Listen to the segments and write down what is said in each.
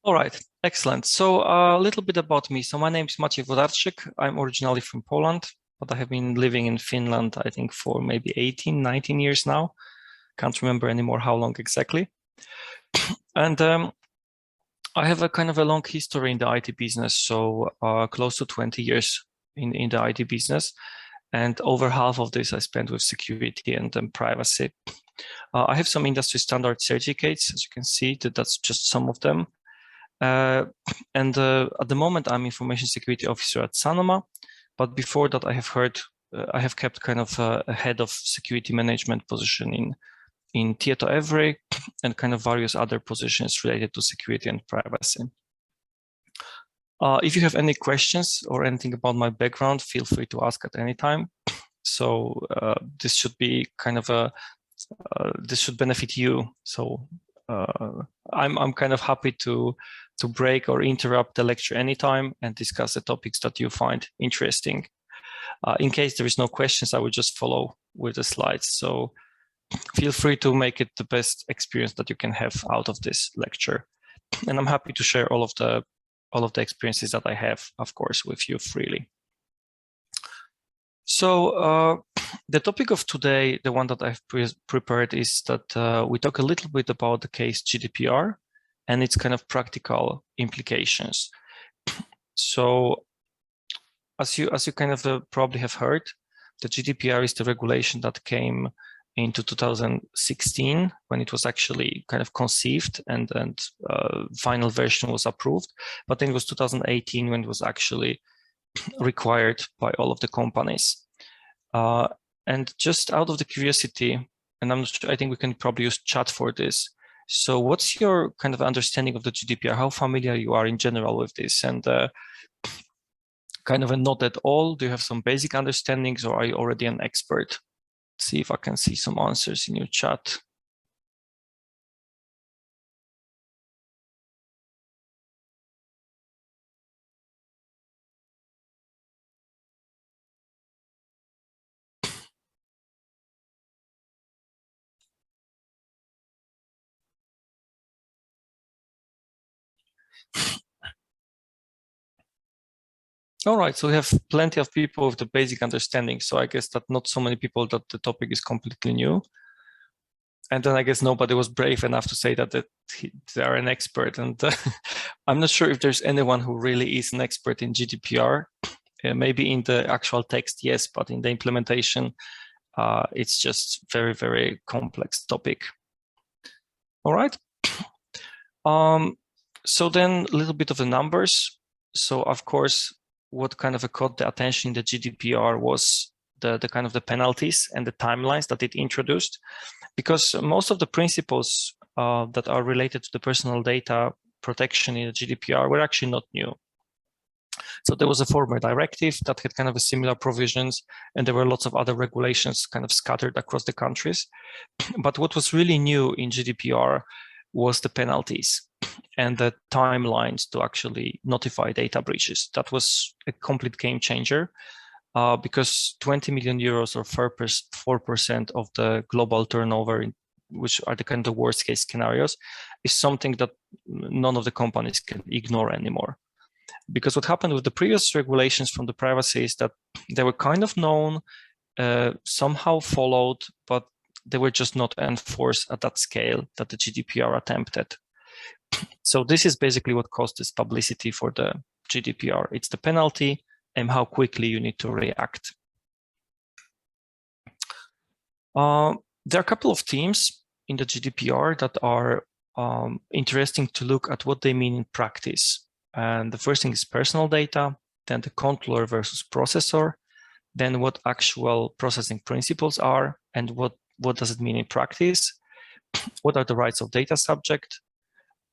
All right, excellent. So a little bit about me. So my name is Maciej Włodarczyk. I'm originally from Poland, but I have been living in Finland, I think, for maybe 18, 19 years now. Can't remember anymore how long exactly. And I have a kind of a long history in the IT business, so close to 20 years in the IT business. And over half of this I spent with security and privacy. I have some industry standard certificates, as you can see, that's just some of them. At the moment, I'm information security officer at Sanoma, but before that, I have kept kind of a head of security management position in IT-tiedekunta and kind of various other positions related to security and privacy. If you have any questions or anything about my background, feel free to ask at any time. So this should be kind of this should benefit you. So I'm kind of happy to break or interrupt the lecture anytime and discuss the topics that you find interesting. In case there is no questions, I will just follow with the slides. So feel free to make it the best experience that you can have out of this lecture. And I'm happy to share all of the experiences that I have, of course, with you freely. So the topic of today, the one that I've prepared, is that we talk a little bit about the case GDPR and its kind of practical implications. So as you kind of probably have heard, the GDPR is the regulation that came into 2016 when it was actually kind of conceived and final version was approved. But then it was 2018 when it was actually required by all of the companies. And just out of the curiosity, and I think we can probably use chat for this. So what's your kind of understanding of the GDPR? How familiar you are in general with this? And kind of not at all. Do you have some basic understandings, or are you already an expert? Let's see if I can see some answers in your chat. All right, so we have plenty of people with the basic understanding. So I guess that not so many people that the topic is completely new. And then I guess nobody was brave enough to say that they are an expert. And I'm not sure if there's anyone who really is an expert in GDPR. Maybe in the actual text, yes, but in the implementation, it's just very, very complex topic. All right. So then a little bit of the numbers. So of course, what kind of caught the attention in the GDPR was the kind of the penalties and the timelines that it introduced, because most of the principles that are related to the personal data protection in the GDPR were actually not new. So there was a former directive that had kind of a similar provisions, and there were lots of other regulations kind of scattered across the countries. But what was really new in GDPR was the penalties and the timelines to actually notify data breaches. That was a complete game changer because 20 million euros or 4% of the global turnover, which are the kind of worst case scenarios, is something that none of the companies can ignore anymore. Because what happened with the previous regulations from the privacy is that they were kind of known, somehow followed, but they were just not enforced at that scale that the GDPR attempted. So this is basically what caused this publicity for the GDPR. It's the penalty and how quickly you need to react. There are a couple of themes in the GDPR that are interesting to look at what they mean in practice. And the first thing is personal data, then the controller versus processor, then what actual processing principles are, and what does it mean in practice? What are the rights of data subject?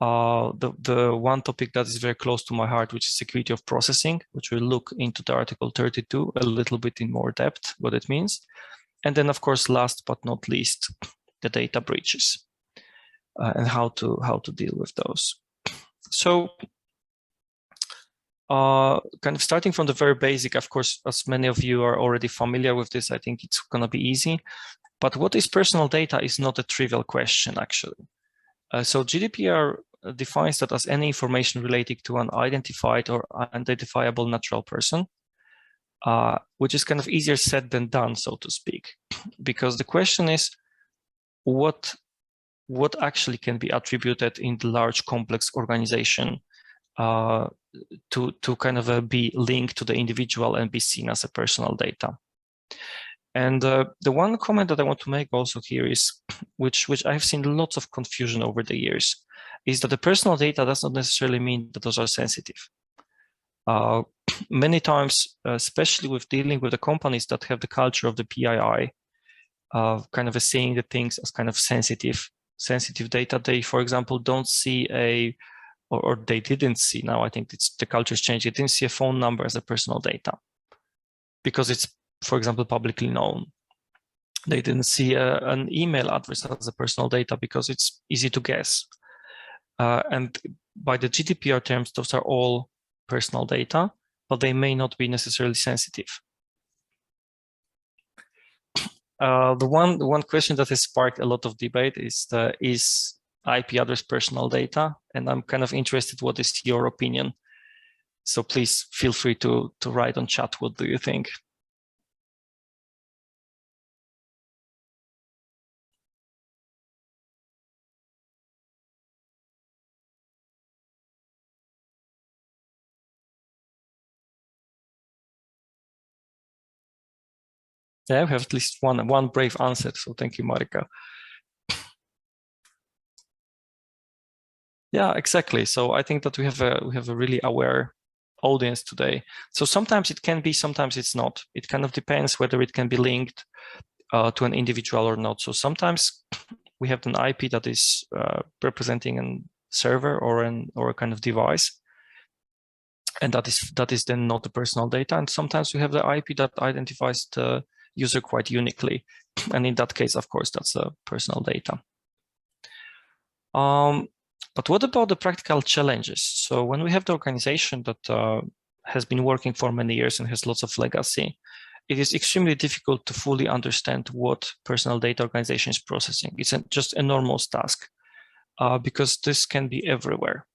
The one topic that is very close to my heart, which is security of processing, which we'll look into the Article 32 a little bit in more depth, what it means. And then, of course, last but not least, the data breaches and how to deal with those. So kind of starting from the very basic, of course, as many of you are already familiar with this, I think it's going to be easy. But what is personal data is not a trivial question, actually. So GDPR defines that as any information relating to an identified or identifiable natural person, which is kind of easier said than done, so to speak, because the question is what actually can be attributed in the large complex organization to kind of be linked to the individual and be seen as a personal data. And the one comment that I want to make also here is, which I've seen lots of confusion over the years, is that the personal data does not necessarily mean that those are sensitive. Many times, especially with dealing with the companies that have the culture of the PII, kind of seeing the things as kind of sensitive data, they, for example, don't see or they didn't see, now I think the culture's changed, they didn't see a phone number as a personal data because it's, for example, publicly known. They didn't see an email address as a personal data because it's easy to guess. And by the GDPR terms, those are all personal data, but they may not be necessarily sensitive. The one question that has sparked a lot of debate is IP address personal data? And I'm kind of interested, what is your opinion? So please feel free to write on chat, what do you think? Yeah, we have at least one brave answer, so thank you, Marika. Yeah, exactly. So I think that we have a really aware audience today. So sometimes it can be, sometimes it's not. It kind of depends whether it can be linked to an individual or not. So sometimes we have an IP that is representing a server or a kind of device, and that is then not the personal data. And sometimes we have the IP that identifies the user quite uniquely, and in that case, of course, that's a personal data. But what about the practical challenges? So when we have the organization that has been working for many years and has lots of legacy, it is extremely difficult to fully understand what personal data organization is processing. It's just an enormous task because this can be everywhere,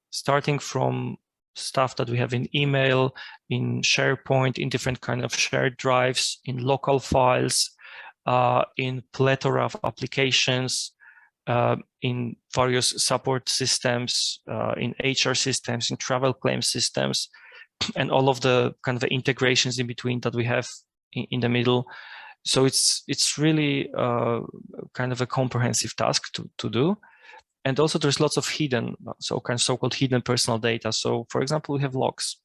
starting from stuff that we have in email, in SharePoint, in different kind of shared drives, in local files, in plethora of applications, in various support systems, in HR systems, in travel claim systems, and all of the kind of integrations in between that we have in the middle. So it's really kind of a comprehensive task to do. And also there's lots of hidden, so-called hidden personal data. So for example, we have logs.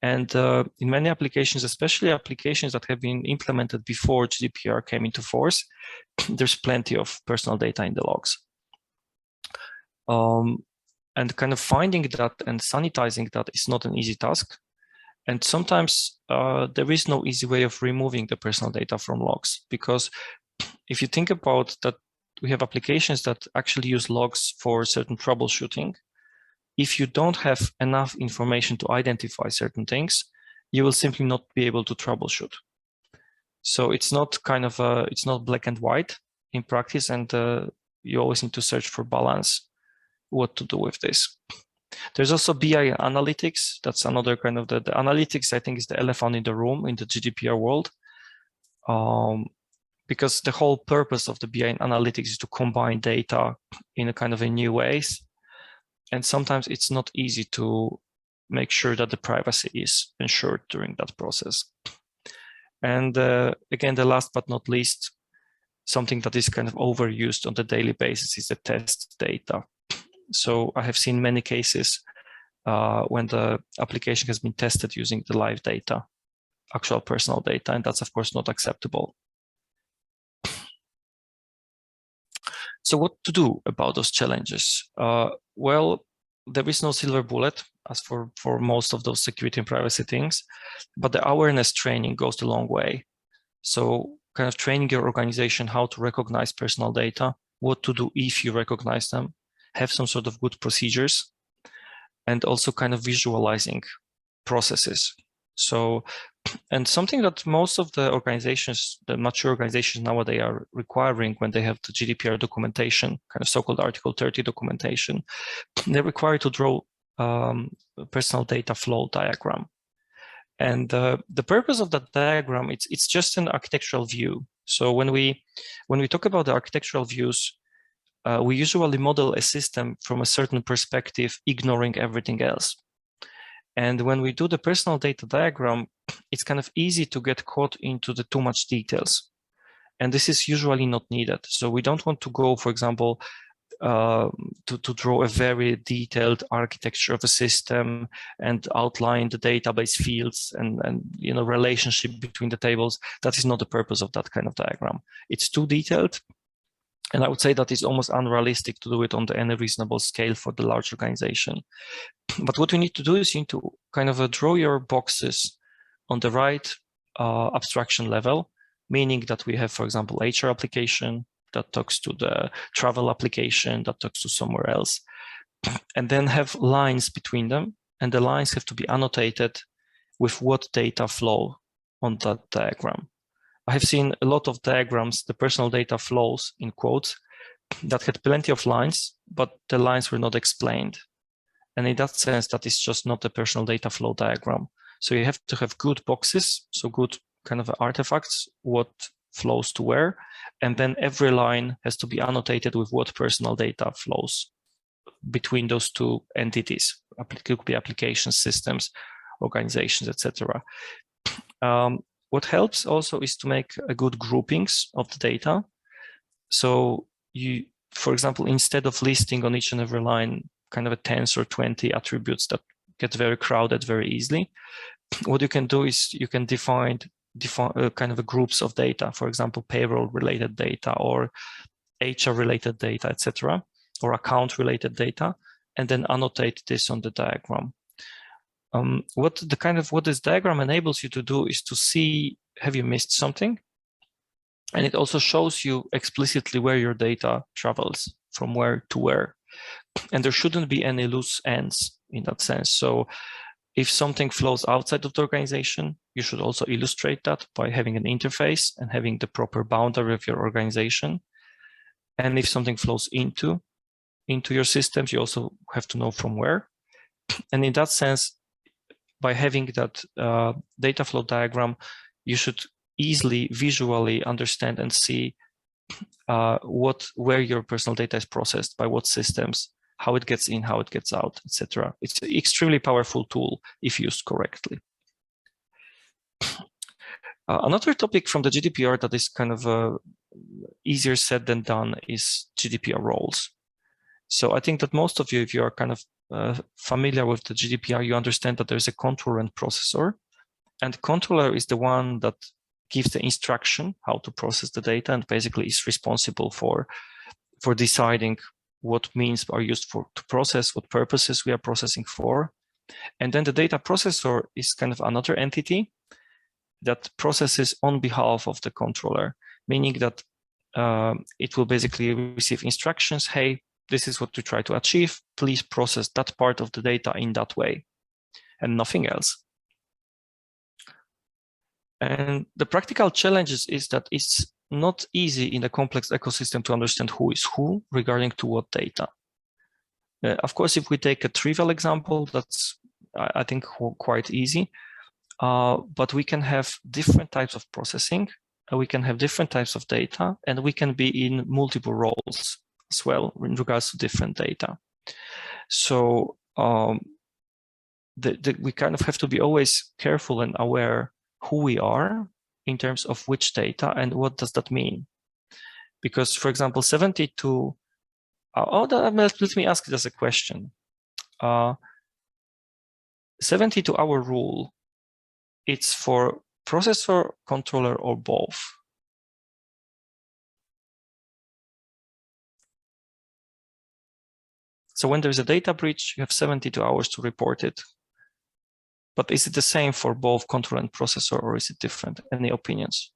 And in many applications, especially applications that have been implemented before GDPR came into force, there's plenty of personal data in the logs. And kind of finding that and sanitizing that is not an easy task. And sometimes there is no easy way of removing the personal data from logs, because if you think about that, we have applications that actually use logs for certain troubleshooting. If you don't have enough information to identify certain things, you will simply not be able to troubleshoot. So it's not kind of it's not black and white in practice, and you always need to search for balance, what to do with this. There's also BI analytics. That's another kind of the analytics, I think, is the elephant in the room in the GDPR world. Because the whole purpose of the BI analytics is to combine data in a kind of a new ways. And sometimes it's not easy to make sure that the privacy is ensured during that process. And again, the last but not least, something that is kind of overused on the daily basis is the test data. So I have seen many cases when the application has been tested using the live data, actual personal data, and that's of course not acceptable. So what to do about those challenges? Well, there is no silver bullet as for most of those security and privacy things, but the awareness training goes a long way. So kind of training your organization how to recognize personal data, what to do if you recognize them, have some sort of good procedures, and also kind of visualizing processes. So, and something that most of the organizations, the mature organizations nowadays are requiring when they have the GDPR documentation, kind of so-called Article 30 documentation, they're required to draw a personal data flow diagram. And the purpose of that diagram, it's just an architectural view. So when we talk about the architectural views, we usually model a system from a certain perspective, ignoring everything else. And when we do the personal data diagram, it's kind of easy to get caught into the too much details. And this is usually not needed. So we don't want to go, for example, to draw a very detailed architecture of a system and outline the database fields and relationship between the tables. That is not the purpose of that kind of diagram. It's too detailed. And I would say that it's almost unrealistic to do it on any reasonable scale for the large organization. But what you need to do is you need to kind of draw your boxes on the right abstraction level, meaning that we have, for example, HR application that talks to the travel application that talks to somewhere else, and then have lines between them. And the lines have to be annotated with what data flow on that diagram. I have seen a lot of diagrams, the personal data flows in quotes, that had plenty of lines, but the lines were not explained. And in that sense, that is just not a personal data flow diagram. So you have to have good boxes, so good kind of artifacts, what flows to where, and then every line has to be annotated with what personal data flows between those two entities. It could be applications, systems, organizations, etc. What helps also is to make a good groupings of the data. So you, for example, instead of listing on each and every line kind of a 10 or 20 attributes that get very crowded very easily, what you can do is you can define kind of a groups of data, for example, payroll related data or HR related data, etc., or account related data, and then annotate this on the diagram. What this diagram enables you to do is to see, have you missed something? And it also shows you explicitly where your data travels, from where to where. And there shouldn't be any loose ends in that sense. So if something flows outside of the organization, you should also illustrate that by having an interface and having the proper boundary of your organization. And if something flows into your systems, you also have to know from where. And in that sense, by having that data flow diagram, you should easily visually understand and see where your personal data is processed, by what systems, how it gets in, how it gets out, etc. It's an extremely powerful tool if used correctly. Another topic from the GDPR that is kind of easier said than done is GDPR roles. So I think that most of you, if you are kind of familiar with the GDPR, you understand that there's a controller and processor. And controller is the one that gives the instruction how to process the data and basically is responsible for deciding what means are used to process, what purposes we are processing for. And then the data processor is kind of another entity that processes on behalf of the controller, meaning that it will basically receive instructions. Hey, this is what to try to achieve. Please process that part of the data in that way and nothing else. And the practical challenges is that it's not easy in a complex ecosystem to understand who is who regarding to what data. Of course, if we take a trivial example, that's, I think, quite easy. But we can have different types of processing, we can have different types of data, and we can be in multiple roles as well in regards to different data. So we kind of have to be always careful and aware who we are in terms of which data and what does that mean. Because, for example, 72, let me ask it as a question. 72-hour rule, it's for processor, controller, or both? So when there's a data breach, you have 72 hours to report it. But is it the same for both controller and processor, or is it different? Any opinions?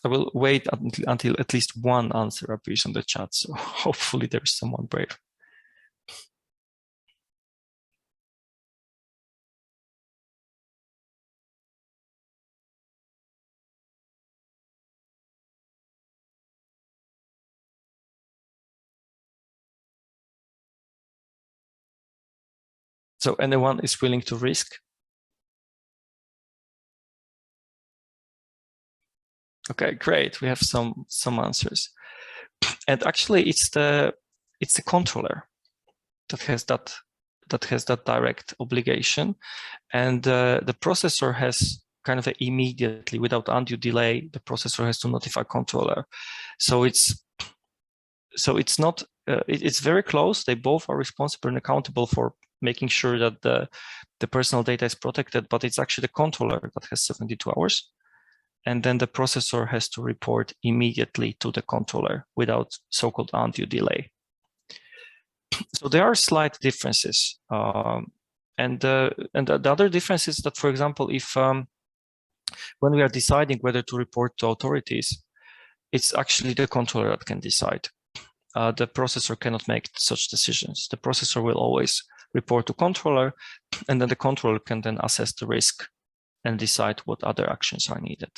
I will wait until at least one answer appears on the chat. So hopefully there is someone brave. So anyone is willing to risk? Okay, great. We have some answers. And actually it's the controller that has that direct obligation, and the processor has kind of immediately, without undue delay, the processor has to notify controller. So it's not it's very close. They both are responsible and accountable for making sure that the personal data is protected, but it's actually the controller that has 72 hours. And then the processor has to report immediately to the controller without so-called undue delay. So there are slight differences. And the other difference is that, for example, if when we are deciding whether to report to authorities, it's actually the controller that can decide. The processor cannot make such decisions. The processor will always report to controller, and then the controller can then assess the risk and decide what other actions are needed.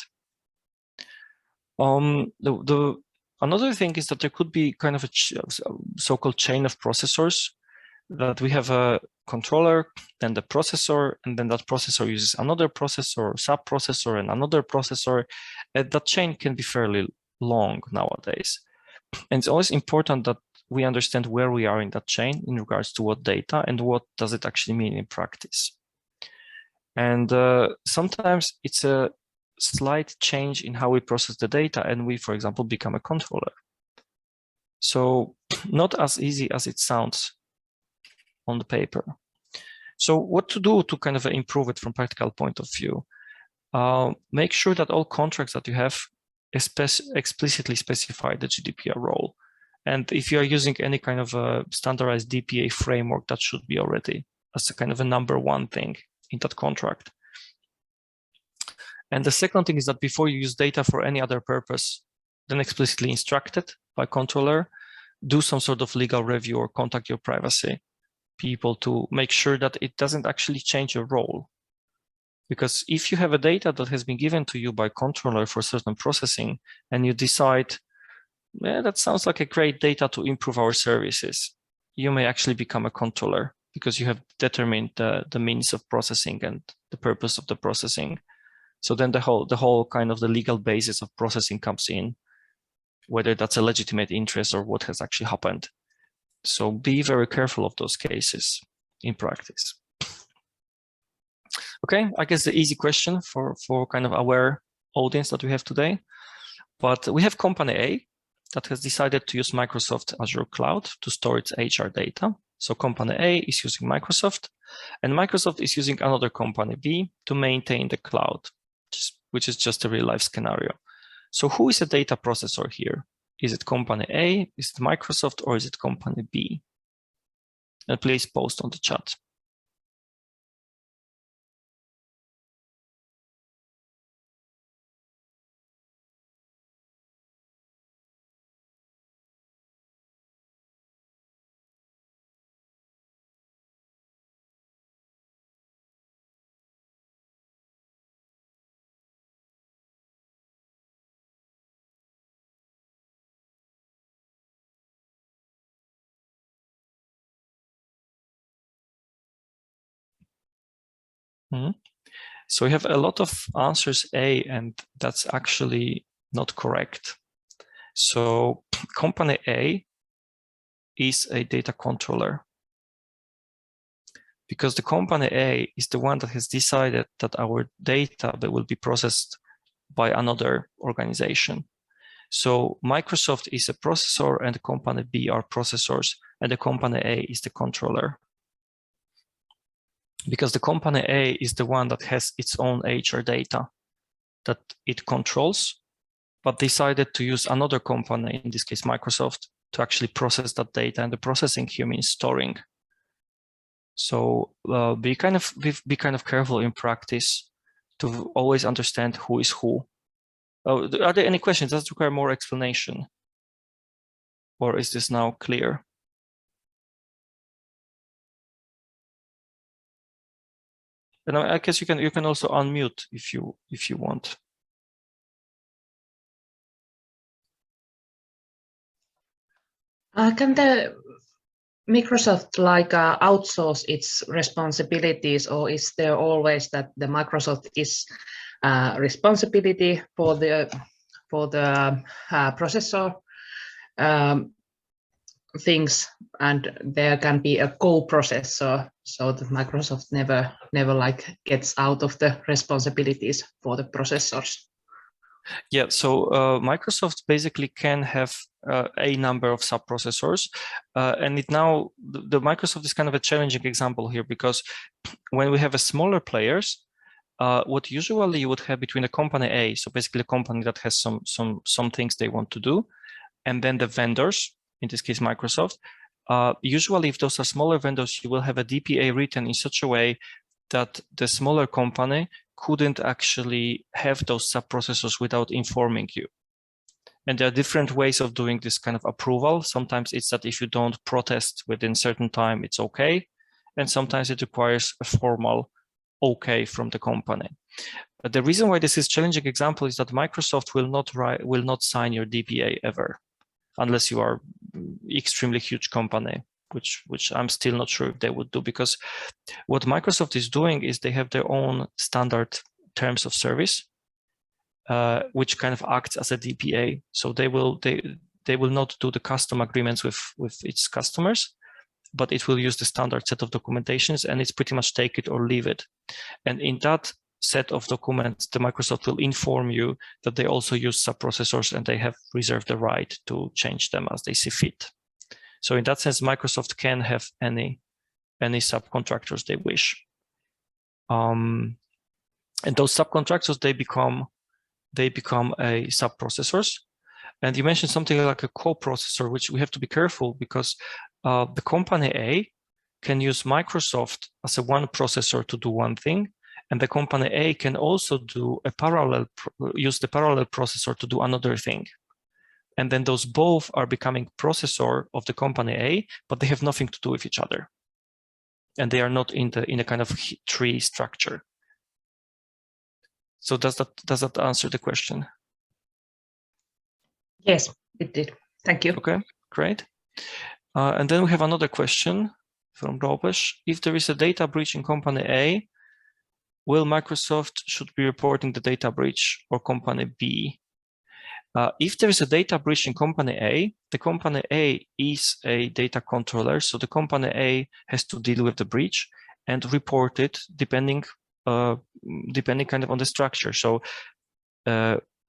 Another thing is that there could be kind of a so-called chain of processors, that we have a controller, then the processor, and then that processor uses another processor or sub-processor and another processor. And that chain can be fairly long nowadays. And it's always important that we understand where we are in that chain in regards to what data and what does it actually mean in practice. And sometimes it's a slight change in how we process the data, and we, for example, become a controller. So not as easy as it sounds on the paper. So what to do to kind of improve it from practical point of view? Make sure that all contracts that you have explicitly specify the GDPR role. And if you are using any kind of a standardized DPA framework, that should be already as a kind of a #1 thing in that contract. And the second thing is that before you use data for any other purpose than explicitly instructed by controller, do some sort of legal review or contact your privacy people to make sure that it doesn't actually change your role. Because if you have a data that has been given to you by controller for certain processing, and you decide, yeah, that sounds like a great data to improve our services, you may actually become a controller because you have determined the means of processing and the purpose of the processing. So then the whole kind of the legal basis of processing comes in, whether that's a legitimate interest or what has actually happened. So be very careful of those cases in practice. Okay, I guess the easy question for kind of aware audience that we have today, but we have company A that has decided to use Microsoft Azure Cloud to store its HR data. So company A is using Microsoft, and Microsoft is using another company B to maintain the cloud, which is just a real life scenario. So who is a data processor here? Is it company A, is it Microsoft, or is it company B? And please post on the chat. So we have a lot of answers A, and that's actually not correct. So company A is a data controller because the company A is the one that has decided that our data will be processed by another organization. So Microsoft is a processor and the company B are processors, and the company A is the controller. Because the company A is the one that has its own HR data that it controls, but decided to use another company, in this case Microsoft, to actually process that data. And the processing here means storing. So be kind of careful in practice to always understand who is who. Oh, are there any questions? Does it require more explanation? Or is this now clear? And I guess you can also unmute if you want. Can the Microsoft outsource its responsibilities, or is there always that the Microsoft is responsibility for the processor things, and there can be a co-processor, so that Microsoft never gets out of the responsibilities for the processors? Yeah, so Microsoft basically can have a number of sub-processors, and the Microsoft is kind of a challenging example here, because when we have a smaller players, what usually you would have between a company A, so basically a company that has some things they want to do, and then the vendors, in this case Microsoft, usually if those are smaller vendors, you will have a DPA written in such a way that the smaller company couldn't actually have those sub-processors without informing you. And there are different ways of doing this kind of approval. Sometimes it's that if you don't protest within certain time, it's okay. And sometimes it requires a formal okay from the company. But the reason why this is a challenging example is that Microsoft will not sign your DPA ever, unless you are extremely huge company, which I'm still not sure if they would do, because what Microsoft is doing is they have their own standard terms of service, which kind of acts as a DPA. So they will not do the custom agreements with its customers, but it will use the standard set of documentations, and it's pretty much take it or leave it. And in that set of documents, the Microsoft will inform you that they also use sub-processors, and they have reserved the right to change them as they see fit. So in that sense, Microsoft can have any subcontractors they wish. And those subcontractors, they become a sub-processors. And you mentioned something like a co-processor, which we have to be careful, because the company A can use Microsoft as a one processor to do one thing, and the company A can also do use the parallel processor to do another thing. And then those both are becoming processor of the company A, but they have nothing to do with each other. And they are not in a kind of tree structure. So does that answer the question? Yes, it did. Thank you. Okay, great. And then we have another question from Robes. If there is a data breach in company A, will Microsoft should be reporting the data breach, or company B? If there is a data breach in company A, the company A is a data controller, so the company A has to deal with the breach and report it depending kind of on the structure. So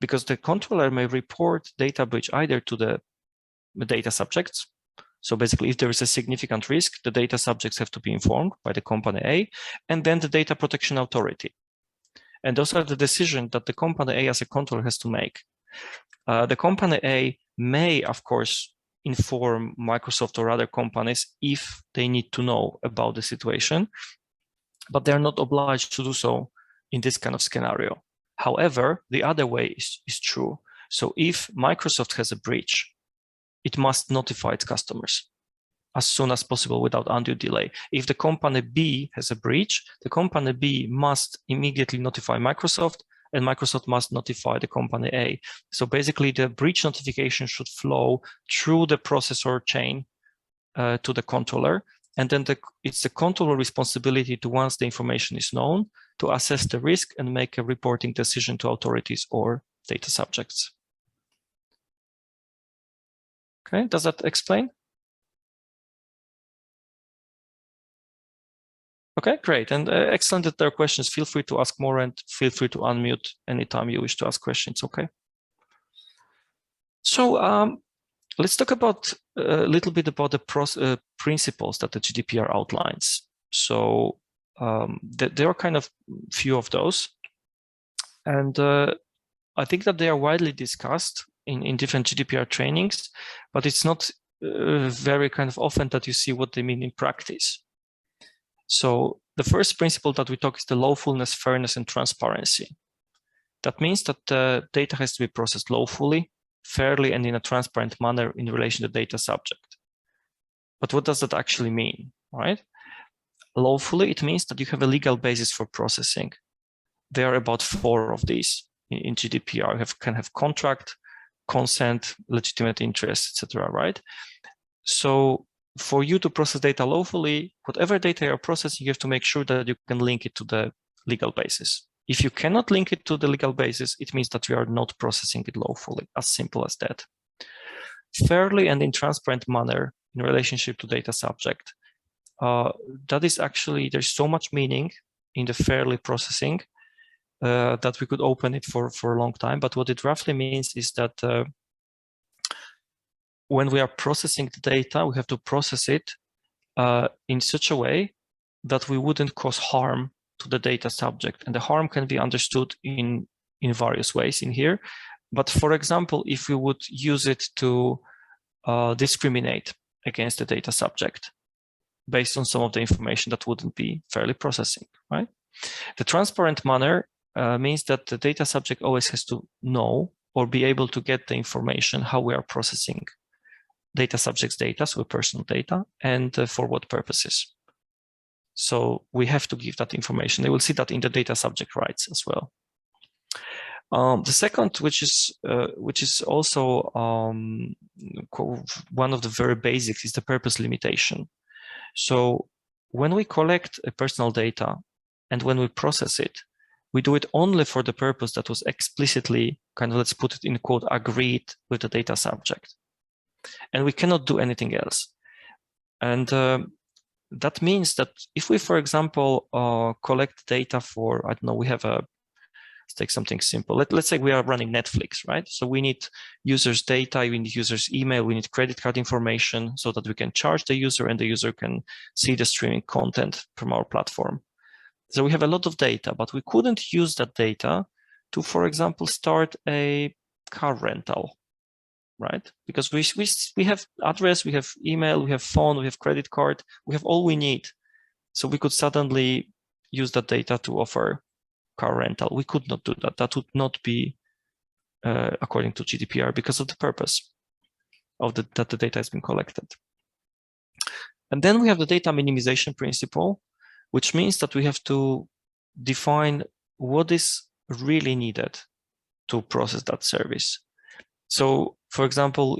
because the controller may report data breach either to the data subjects. So basically, if there is a significant risk, the data subjects have to be informed by the company A, and then the data protection authority. And those are the decisions that the company A as a controller has to make. The company A may, of course, inform Microsoft or other companies if they need to know about the situation, but they're not obliged to do so in this kind of scenario. However, the other way is true. So if Microsoft has a breach, it must notify its customers as soon as possible without undue delay. If the company B has a breach, the company B must immediately notify Microsoft, and Microsoft must notify the company A. So basically, the breach notification should flow through the processor chain to the controller, and then it's the controller responsibility to, once the information is known, to assess the risk and make a reporting decision to authorities or data subjects. Okay, does that explain? Okay, great. And excellent that there are questions. Feel free to ask more, and feel free to unmute anytime you wish to ask questions, okay? So let's talk about a little bit about the principles that the GDPR outlines. So there are kind of few of those. And I think that they are widely discussed in different GDPR trainings, but it's not very kind of often that you see what they mean in practice. So the first principle that we talk is the lawfulness, fairness, and transparency. That means that the data has to be processed lawfully, fairly, and in a transparent manner in relation to the data subject. But what does that actually mean, right? Lawfully, it means that you have a legal basis for processing. There are about 4 of these in GDPR. You can have contract, consent, legitimate interest, etc., right? So for you to process data lawfully, whatever data you're processing, you have to make sure that you can link it to the legal basis. If you cannot link it to the legal basis, it means that you are not processing it lawfully, as simple as that. Fairly and in transparent manner in relationship to data subject. That is actually, there's so much meaning in the fairly processing that we could open it for a long time. But what it roughly means is that when we are processing the data, we have to process it in such a way that we wouldn't cause harm to the data subject. And the harm can be understood in various ways in here. But for example, if we would use it to discriminate against the data subject based on some of the information that wouldn't be fairly processing, right? The transparent manner means that the data subject always has to know or be able to get the information how we are processing data subject's data, so personal data, and for what purposes. So we have to give that information. They will see that in the data subject rights as well. The second, which is also one of the very basics, is the purpose limitation. So when we collect personal data and when we process it, we do it only for the purpose that was explicitly, kind of, let's put it in quote, agreed with the data subject. And we cannot do anything else. And that means that if we, for example, collect data for, I don't know, we have a, let's take something simple. Let's say we are running Netflix, right? So we need users' data, we need users' email, we need credit card information so that we can charge the user and the user can see the streaming content from our platform. So we have a lot of data, but we couldn't use that data to, for example, start a car rental, right? Because we have address, we have email, we have phone, we have credit card, we have all we need. So we could suddenly use that data to offer car rental. We could not do that. That would not be according to GDPR because of the purpose of that the data has been collected. And then we have the data minimization principle, which means that we have to define what is really needed to process that service. So, for example,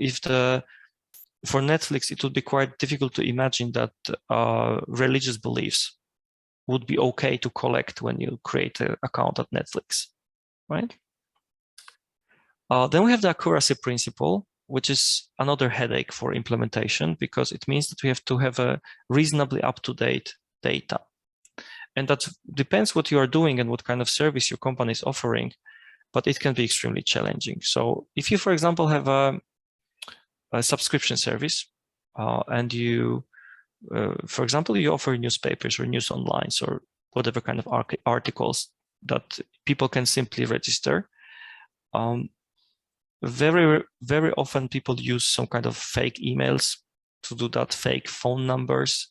for Netflix, it would be quite difficult to imagine that religious beliefs would be okay to collect when you create an account at Netflix, right? Then we have the accuracy principle, which is another headache for implementation because it means that we have to have a reasonably up-to-date data. And that depends what you are doing and what kind of service your company is offering, but it can be extremely challenging. So if you, for example, have a subscription service and you, for example, you offer newspapers or news online or whatever kind of articles that people can simply register, very, very often people use some kind of fake emails to do that, fake phone numbers,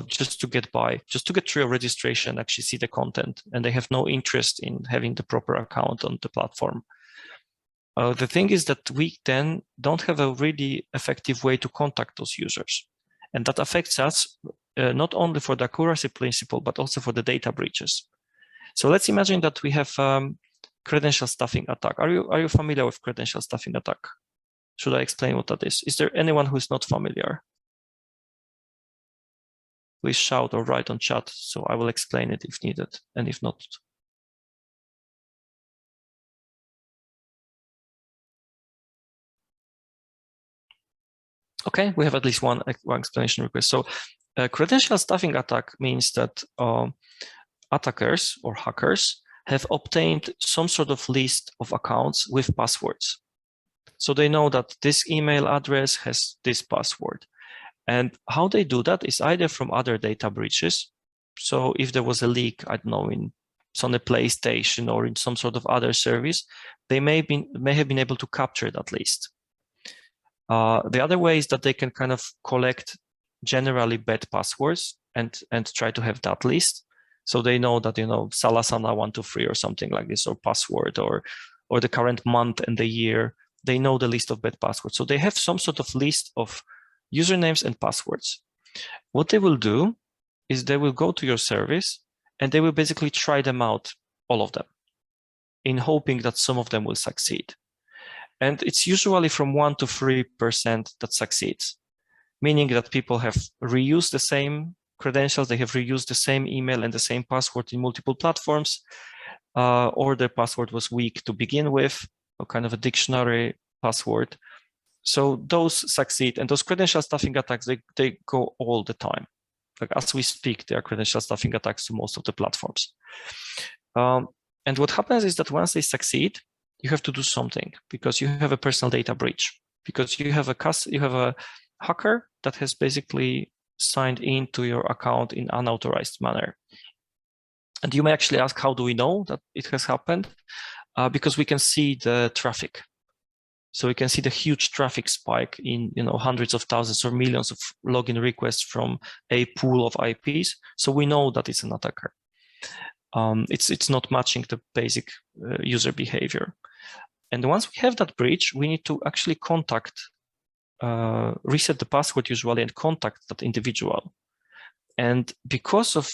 just to get by, just to get through a registration, actually see the content, and they have no interest in having the proper account on the platform. The thing is that we then don't have a really effective way to contact those users. And that affects us not only for the accuracy principle, but also for the data breaches. So let's imagine that we have credential stuffing attack. Are you familiar with credential stuffing attack? Should I explain what that is? Is there anyone who is not familiar? Please shout or write on chat, so I will explain it if needed, and if not. Okay, we have at least one explanation request. So credential stuffing attack means that attackers or hackers have obtained some sort of list of accounts with passwords. So they know that this email address has this password. And how they do that is either from other data breaches. So if there was a leak, I don't know, on a PlayStation or in some sort of other service, they may have been able to capture that list. The other way is that they can kind of collect generally bad passwords and try to have that list. So they know that, Salasana123 or something like this, or password, or the current month and the year. They know the list of bad passwords. So they have some sort of list of usernames and passwords. What they will do is they will go to your service and they will basically try them out, all of them, in hoping that some of them will succeed. And it's usually from 1% to 3% that succeeds, meaning that people have reused the same credentials, they have reused the same email and the same password in multiple platforms, or their password was weak to begin with, or kind of a dictionary password. So those succeed, and those credential stuffing attacks, they go all the time. Like as we speak, there are credential stuffing attacks to most of the platforms. And what happens is that once they succeed, you have to do something, because you have a personal data breach, because you have a hacker that has basically signed into your account in unauthorized manner. And you may actually ask, how do we know that it has happened? Because we can see the traffic. So we can see the huge traffic spike in hundreds of thousands or millions of login requests from a pool of IPs. So we know that it's an attacker. It's not matching the basic user behavior. And once we have that breach, we need to actually reset the password usually and contact that individual. And because of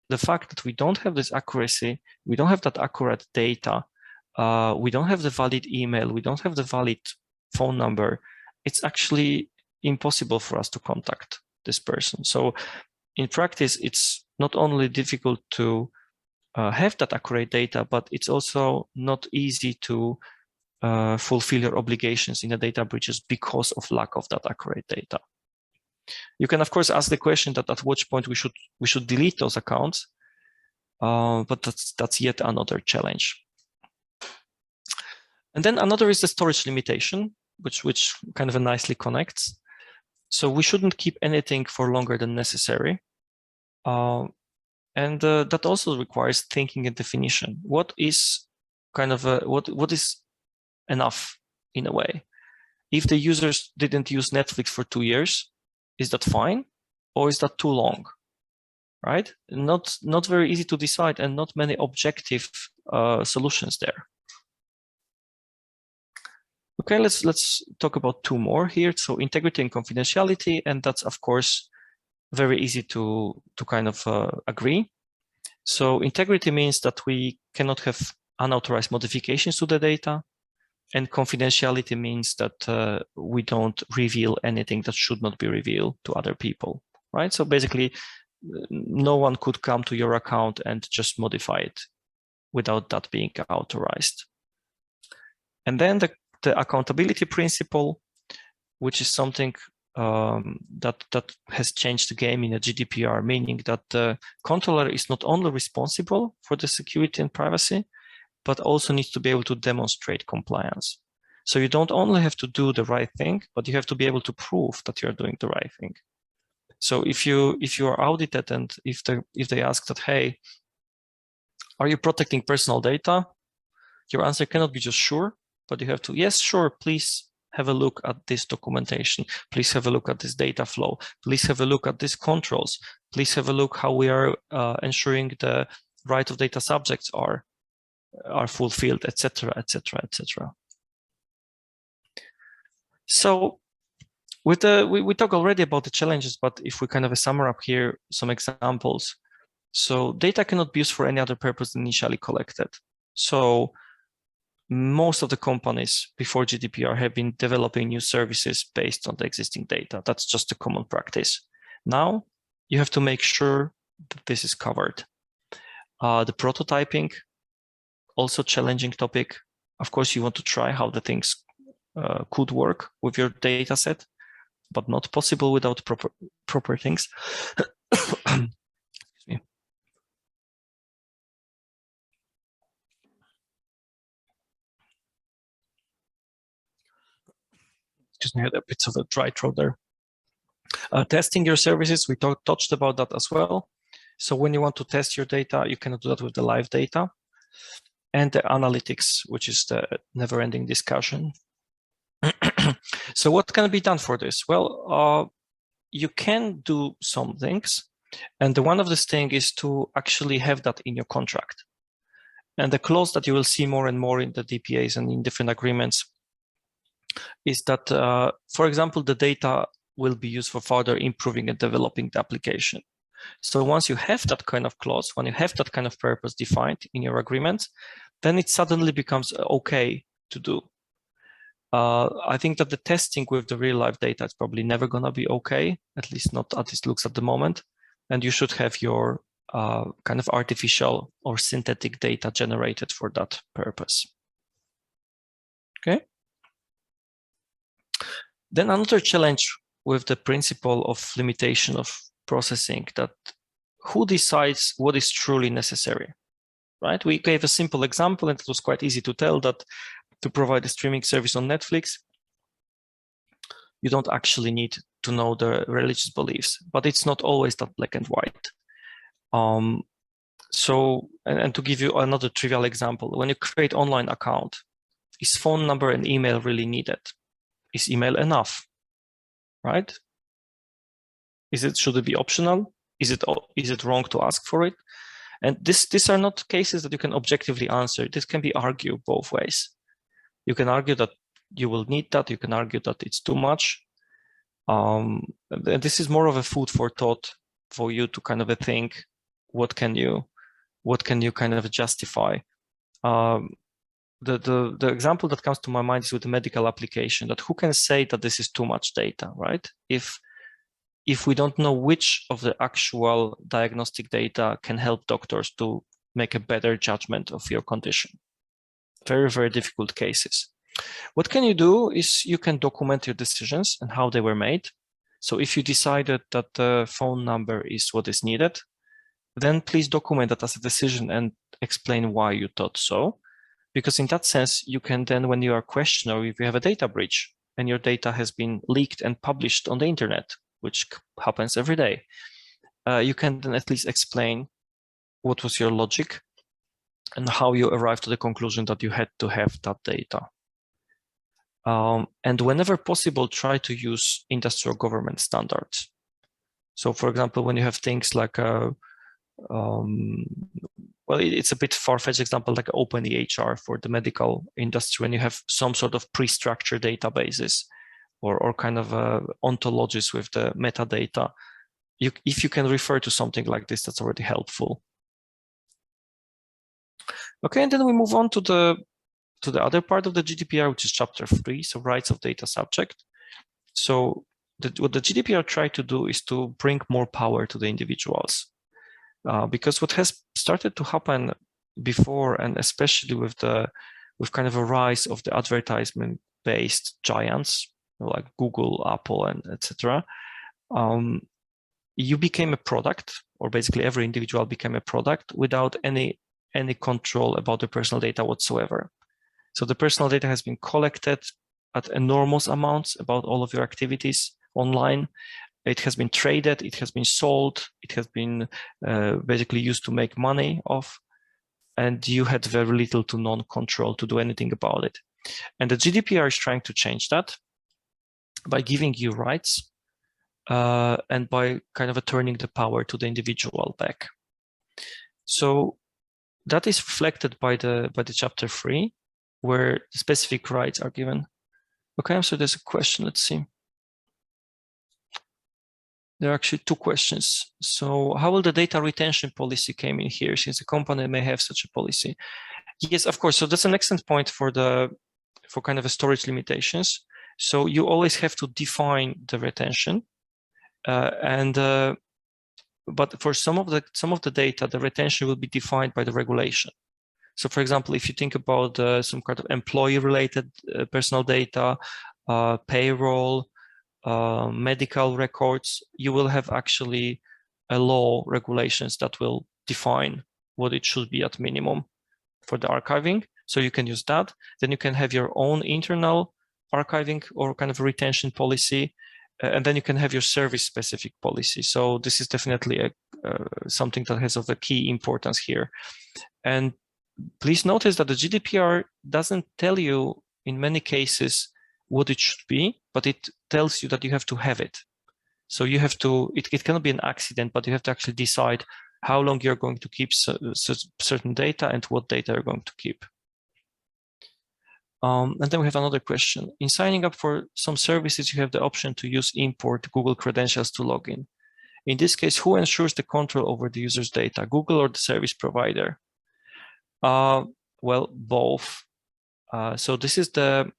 the fact that we don't have this accuracy, we don't have that accurate data, we don't have the valid email, we don't have the valid phone number, it's actually impossible for us to contact this person. So in practice, it's not only difficult to have that accurate data, but it's also not easy to fulfill your obligations in the data breaches because of lack of that accurate data. You can, of course, ask the question that at which point we should delete those accounts, but that's yet another challenge. And then another is the storage limitation, which kind of nicely connects. So we shouldn't keep anything for longer than necessary. And that also requires thinking and definition. What is what is enough in a way? If the users didn't use Netflix for 2 years, is that fine? Or is that too long? Right? Not very easy to decide, and not many objective solutions there. Okay, let's talk about 2 more here. So integrity and confidentiality, and that's of course very easy to kind of agree. So integrity means that we cannot have unauthorized modifications to the data, and confidentiality means that we don't reveal anything that should not be revealed to other people, right? So basically, no one could come to your account and just modify it without that being authorized. And then the accountability principle, which is something that has changed the game in a GDPR, meaning that the controller is not only responsible for the security and privacy, but also needs to be able to demonstrate compliance. So you don't only have to do the right thing, but you have to be able to prove that you're doing the right thing. So if you are audited, and if they ask that, hey, are you protecting personal data? Your answer cannot be just sure, but you have to, yes, sure, please have a look at this documentation. Please have a look at this data flow. Please have a look at these controls. Please have a look how we are ensuring the right of data subjects are fulfilled, etc., etc., etc. So we talk already about the challenges, but if we kind of sum up here some examples. So data cannot be used for any other purpose than initially collected. So most of the companies before GDPR have been developing new services based on the existing data. That's just a common practice. Now you have to make sure that this is covered. The prototyping, also challenging topic. Of course, you want to try how the things could work with your data set, but not possible without proper things. Excuse me. Excuse me, I had a bit of a dry throat there. Testing your services, we touched about that as well. So when you want to test your data, you cannot do that with the live data. And the analytics, which is the never-ending discussion. So what can be done for this? Well, you can do some things. And one of these things is to actually have that in your contract. And the clause that you will see more and more in the DPAs and in different agreements is that, for example, the data will be used for further improving and developing the application. So once you have that kind of clause, when you have that kind of purpose defined in your agreement, then it suddenly becomes okay to do. I think that the testing with the real life data is probably never going to be okay, at least not as it looks at the moment. And you should have your kind of artificial or synthetic data generated for that purpose. Okay. Then another challenge with the principle of limitation of processing, that who decides what is truly necessary, right? We gave a simple example, and it was quite easy to tell that to provide a streaming service on Netflix, you don't actually need to know the religious beliefs, but it's not always that black and white. So, and to give you another trivial example, when you create online account, is phone number and email really needed? Is email enough, right? Should it be optional? Is it wrong to ask for it? And these are not cases that you can objectively answer. This can be argued both ways. You can argue that you will need that. You can argue that it's too much. And this is more of a food for thought for you to kind of think, what can you kind of justify? The example that comes to my mind is with the medical application, that who can say that this is too much data, right? If we don't know which of the actual diagnostic data can help doctors to make a better judgment of your condition. Very, very difficult cases. What can you do is you can document your decisions and how they were made. So if you decided that the phone number is what is needed, then please document that as a decision and explain why you thought so. Because in that sense, you can then, when you are questioned or if you have a data breach and your data has been leaked and published on the internet, which happens every day, you can then at least explain what was your logic and how you arrived to the conclusion that you had to have that data. And whenever possible, try to use industrial government standards. So for example, when you have things like, well, it's a bit far-fetched example, like open EHR for the medical industry, when you have some sort of pre-structured databases or kind of ontologies with the metadata, if you can refer to something like this, that's already helpful. Okay, and then we move on to the other part of the GDPR, which is chapter 3, so rights of data subject. So what the GDPR tried to do is to bring more power to the individuals, because what has started to happen before, and especially with kind of a rise of the advertisement-based giants like Google, Apple, and etc., you became a product, or basically every individual became a product without any control about the personal data whatsoever. So the personal data has been collected at enormous amounts about all of your activities online. It has been traded, it has been sold, it has been basically used to make money off, and you had very little to none control to do anything about it. And the GDPR is trying to change that by giving you rights and by kind of turning the power to the individual back. So that is reflected by the chapter 3, where specific rights are given. Okay, so there's a question, let's see. There are actually 2 questions. So how will the data retention policy came in here, since the company may have such a policy? Yes, of course. So that's an excellent point for kind of a storage limitations. So you always have to define the retention, but for some of the data, the retention will be defined by the regulation. So for example, if you think about some kind of employee-related personal data, payroll, medical records, you will have actually a law regulations that will define what it should be at minimum for the archiving. So you can use that. Then you can have your own internal archiving or kind of retention policy, and then you can have your service-specific policy. So this is definitely something that has of a key importance here. And please notice that the GDPR doesn't tell you in many cases what it should be, but it tells you that you have to have it. So you have to, it cannot be an accident, but you have to actually decide how long you're going to keep certain data and what data you're going to keep. And then we have another question. In signing up for some services, you have the option to use import Google credentials to log in. In this case, who ensures the control over the user's data, Google or the service provider? Well, both. So this is the,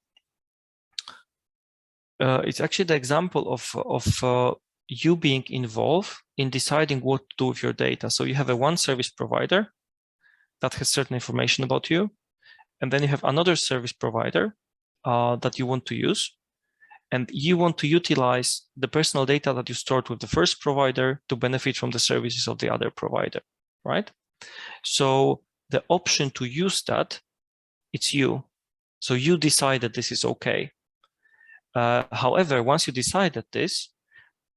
it's actually the example of you being involved in deciding what to do with your data. So you have one service provider that has certain information about you, and then you have another service provider that you want to use, and you want to utilize the personal data that you stored with the first provider to benefit from the services of the other provider, right? So the option to use that, it's you. So you decide that this is okay. However, once you decide that this,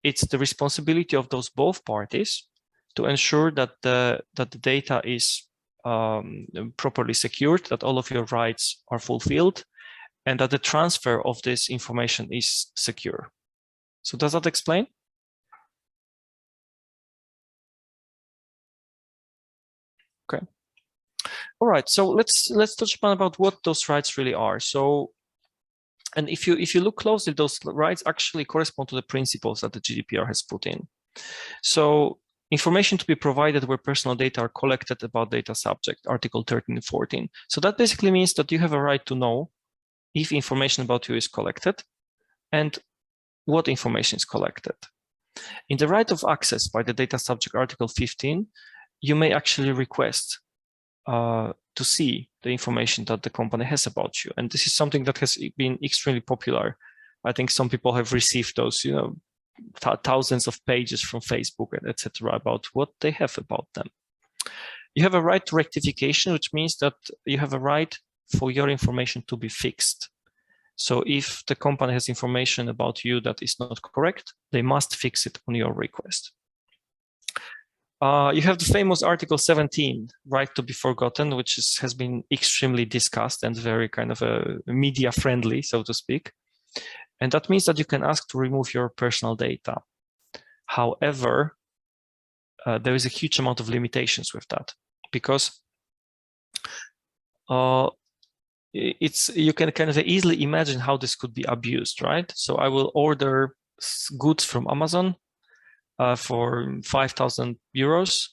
it's the responsibility of those both parties to ensure that the data is properly secured, that all of your rights are fulfilled, and that the transfer of this information is secure. So does that explain? Okay. All right. So let's touch upon about what those rights really are. So, and if you look closely, those rights actually correspond to the principles that the GDPR has put in. So information to be provided where personal data are collected about data subject, Article 13 and 14. So that basically means that you have a right to know if information about you is collected and what information is collected. In the right of access by the data subject, Article 15, you may actually request to see the information that the company has about you. And this is something that has been extremely popular. I think some people have received those, thousands of pages from Facebook and etc. about what they have about them. You have a right to rectification, which means that you have a right for your information to be fixed. So if the company has information about you that is not correct, they must fix it on your request. You have the famous Article 17, right to be forgotten, which has been extremely discussed and very kind of media friendly, so to speak. And that means that you can ask to remove your personal data. However, there is a huge amount of limitations with that, because you can kind of easily imagine how this could be abused, right? So I will order goods from Amazon for 5,000 euros.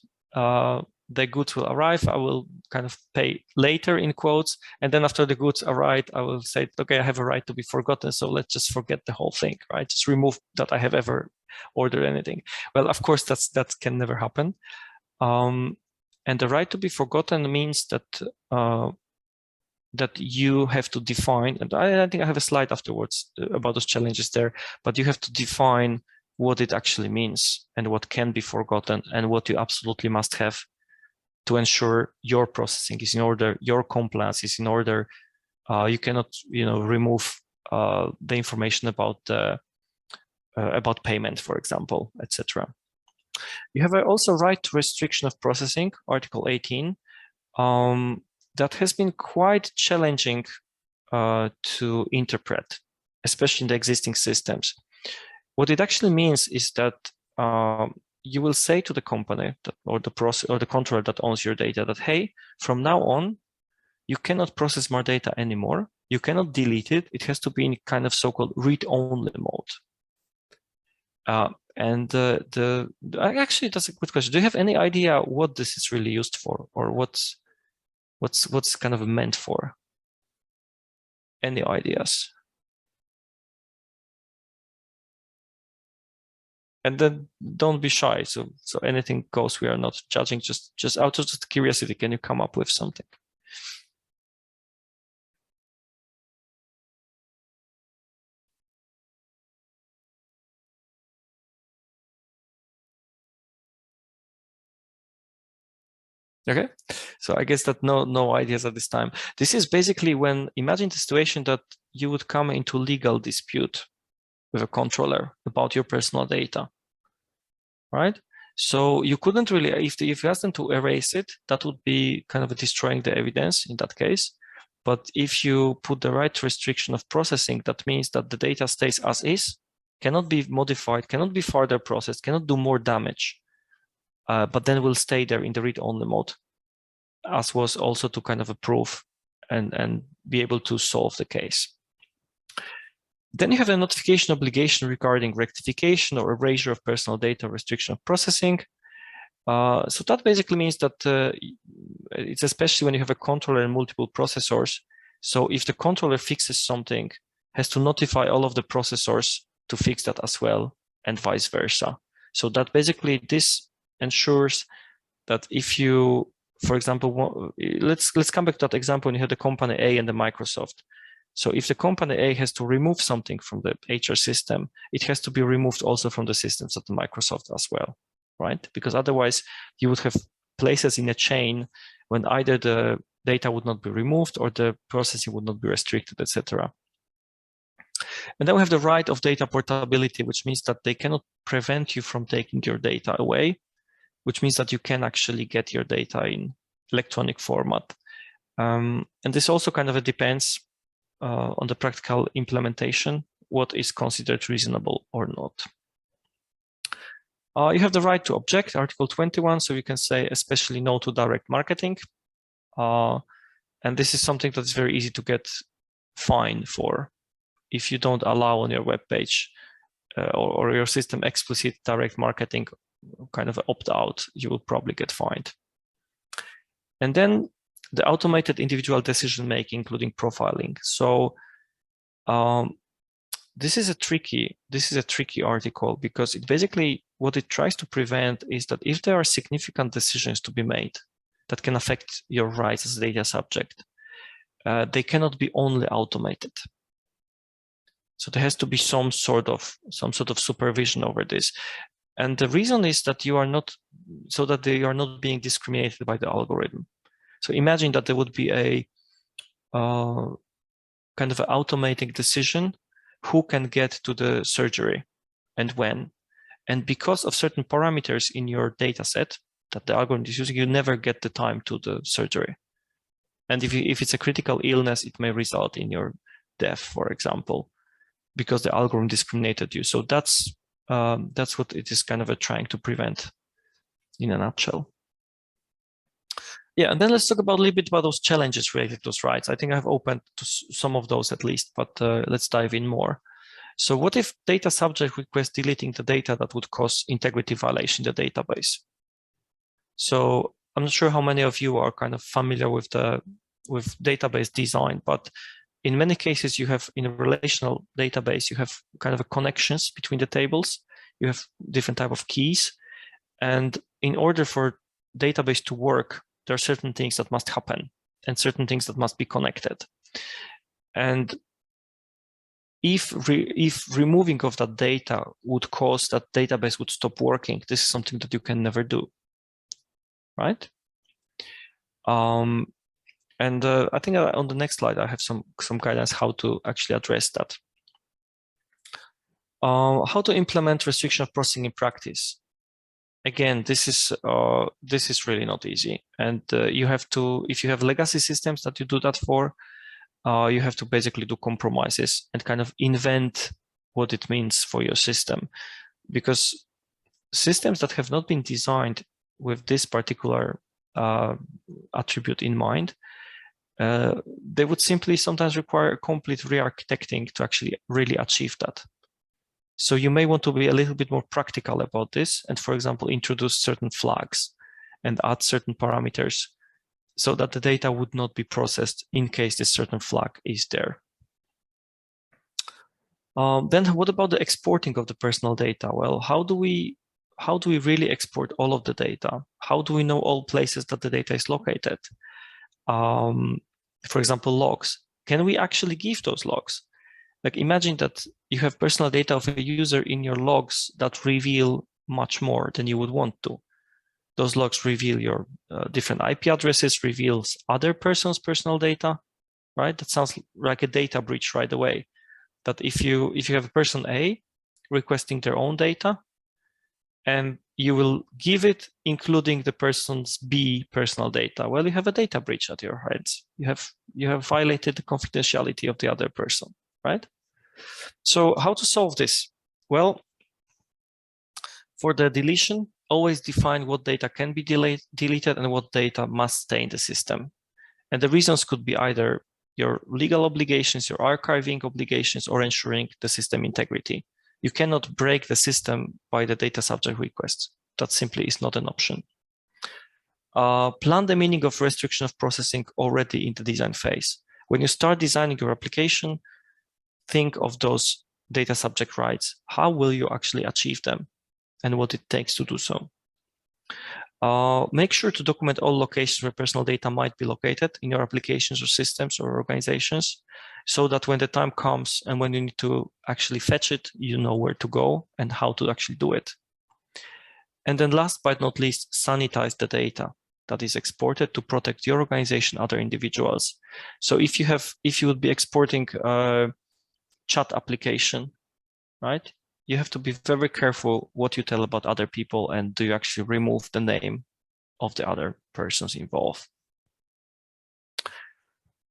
The goods will arrive. I will kind of pay later in quotes. And then after the goods arrive, I will say, okay, I have a right to be forgotten. So let's just forget the whole thing, right? Just remove that I have ever ordered anything. Well, of course, that can never happen. And the right to be forgotten means that that you have to define, and I think I have a slide afterwards about those challenges there, but you have to define what it actually means and what can be forgotten and what you absolutely must have to ensure your processing is in order, your compliance is in order. You cannot, remove the information about payment, for example, etc. You have also right to restriction of processing, Article 18. That has been quite challenging to interpret, especially in the existing systems. What it actually means is that you will say to the company or the controller that owns your data that, hey, from now on, you cannot process more data anymore. You cannot delete it. It has to be in kind of so-called read-only mode. Actually, that's a good question. Do you have any idea what this is really used for, or what's kind of meant for? Any ideas? And then don't be shy. So anything goes. We are not judging. Just out of just curiosity, can you come up with something? Okay, so I guess that no ideas at this time. This is basically when, imagine the situation that you would come into legal dispute with a controller about your personal data, right? So you couldn't really, if you asked them to erase it, that would be kind of destroying the evidence in that case. But if you put the right restriction of processing, that means that the data stays as is, cannot be modified, cannot be further processed, cannot do more damage, but then will stay there in the read-only mode, as was also to kind of approve and be able to solve the case. Then you have a notification obligation regarding rectification or erasure of personal data, restriction of processing. So that basically means that it's especially when you have a controller and multiple processors. So if the controller fixes something, has to notify all of the processors to fix that as well, and vice versa. So that basically this ensures that if you, for example, let's come back to that example when you had the company A and the Microsoft. So if the company A has to remove something from the HR system, it has to be removed also from the systems of the Microsoft as well, right? Because otherwise you would have places in a chain when either the data would not be removed or the processing would not be restricted, etc. And then we have the right of data portability, which means that they cannot prevent you from taking your data away, which means that you can actually get your data in electronic format. And this also kind of depends on the practical implementation, what is considered reasonable or not. You have the right to object, Article 21, so you can say especially no to direct marketing. And this is something that's very easy to get fined for. If you don't allow on your web page or your system explicit direct marketing, kind of opt out, you will probably get fined. And then the automated individual decision making, including profiling. So this is a tricky article, because it basically, what it tries to prevent is that if there are significant decisions to be made that can affect your rights as a data subject, they cannot be only automated. So there has to be some sort of supervision over this. And the reason is that you are not, so that they are not being discriminated by the algorithm. So imagine that there would be a kind of an automating decision, who can get to the surgery and when. And because of certain parameters in your data set that the algorithm is using, you never get the time to the surgery. And if it's a critical illness, it may result in your death, for example, because the algorithm discriminated you. So that's what it is kind of trying to prevent in a nutshell. Yeah, and then let's talk about a little bit about those challenges related to those rights. I think I've opened to some of those at least, but let's dive in more. So what if data subject requests deleting the data that would cause integrity violation in the database? So I'm not sure how many of you are kind of familiar with database design, but in many cases you have, in a relational database, you have kind of connections between the tables. You have different type of keys. And in order for database to work, there are certain things that must happen and certain things that must be connected. And if removing of that data would cause that database would stop working, this is something that you can never do, right? And I think on the next slide, I have some guidance how to actually address that. How to implement restriction of processing in practice. Again, this is really not easy, and you have to, if you have legacy systems that you do that for, you have to basically do compromises and kind of invent what it means for your system, because systems that have not been designed with this particular attribute in mind, they would simply sometimes require a complete re-architecting to actually really achieve that. So you may want to be a little bit more practical about this and, for example, introduce certain flags and add certain parameters so that the data would not be processed in case this certain flag is there. Then what about the exporting of the personal data? Well, how do we really export all of the data? How do we know all places that the data is located? For example, logs. Can we actually give those logs? Like, imagine that you have personal data of a user in your logs that reveal much more than you would want to. Those logs reveal your different IP addresses, reveals other person's personal data, right? That sounds like a data breach right away. That if you have a person A requesting their own data, and you will give it including the person's B personal data, well, you have a data breach at your hands. You have violated the confidentiality of the other person, right? So how to solve this? Well, for the deletion, always define what data can be deleted and what data must stay in the system. And the reasons could be either your legal obligations, your archiving obligations, or ensuring the system integrity. You cannot break the system by the data subject request. That simply is not an option. Plan the meaning of restriction of processing already in the design phase. When you start designing your application, think of those data subject rights. How will you actually achieve them and what it takes to do so? Make sure to document all locations where personal data might be located in your applications or systems or organizations, so that when the time comes and when you need to actually fetch it, you know where to go and how to actually do it. And then last but not least, sanitize the data that is exported to protect your organization, other individuals. So if you would be exporting a chat application, right? You have to be very careful what you tell about other people, and do you actually remove the name of the other persons involved.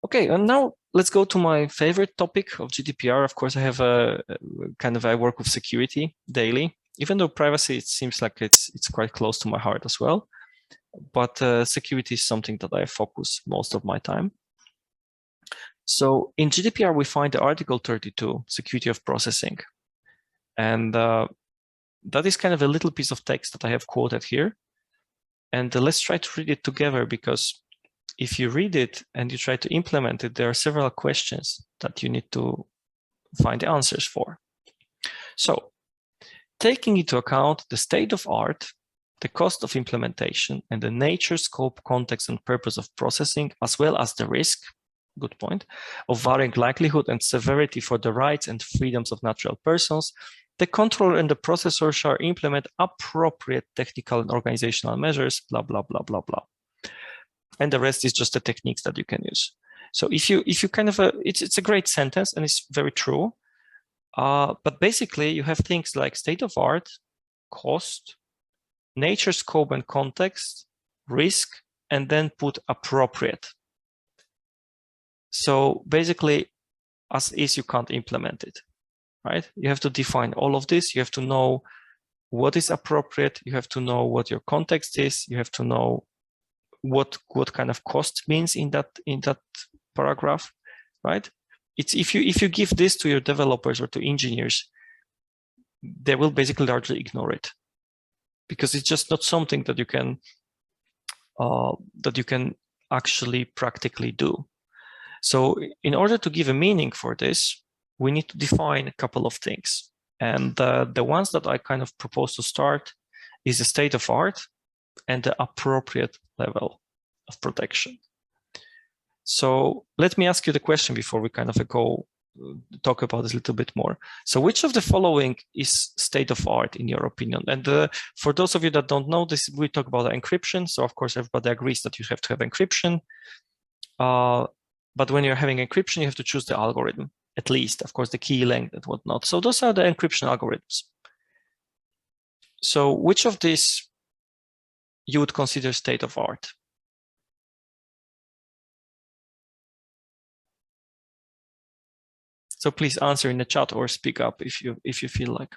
Okay, and now let's go to my favorite topic of GDPR. Of course, I have I work with security daily, even though privacy, it seems like it's quite close to my heart as well. But security is something that I focus most of my time. So in GDPR, we find the Article 32, security of processing. And that is kind of a little piece of text that I have quoted here. And let's try to read it together, because if you read it and you try to implement it, there are several questions that you need to find the answers for. So, taking into account the state of art, the cost of implementation, and the nature, scope, context, and purpose of processing, as well as the risk, good point, of varying likelihood and severity for the rights and freedoms of natural persons, the controller and the processor shall implement appropriate technical and organizational measures, blah, blah, blah, blah, blah. And the rest is just the techniques that you can use. So if you kind of, it's a great sentence and it's very true. But basically you have things like state of art, cost, nature, scope, and context, risk, and then put appropriate. So basically, as is, you can't implement it, right? You have to define all of this. You have to know what is appropriate. You have to know what your context is. You have to know what kind of cost means in that paragraph, right? It's if you give this to your developers or to engineers, they will basically largely ignore it, because it's just not something that you can actually practically do. So in order to give a meaning for this, we need to define a couple of things. And the ones that I kind of propose to start is the state of art and the appropriate level of protection. So let me ask you the question before we kind of talk about this a little bit more. So which of the following is state of art in your opinion? And for those of you that don't know this, we talk about encryption. So of course, everybody agrees that you have to have encryption. But when you're having encryption, you have to choose the algorithm, at least, of course, the key length and whatnot. So those are the encryption algorithms. So which of these you would consider state of art? So please answer in the chat or speak up if you feel like.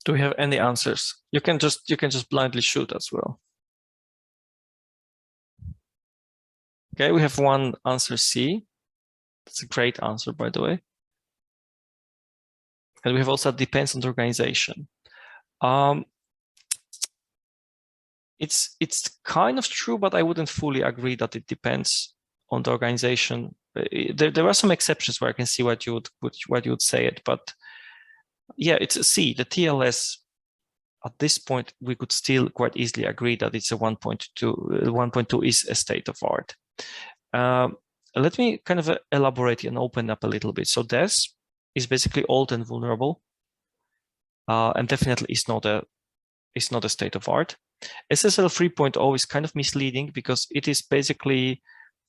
Do we have any answers? You can just blindly shoot as well. Okay, we have one answer, C. That's a great answer, by the way. And we have also depends on the organization. It's kind of true, but I wouldn't fully agree that it depends on the organization. There are some exceptions where I can see what you would say it, but yeah, it's a C. The TLS at this point we could still quite easily agree that it's a 1.2. 1.2 is a state of art. Let me kind of elaborate and open up a little bit. So DES is basically old and vulnerable, and definitely is not a state of art. SSL 3.0 is kind of misleading because it is basically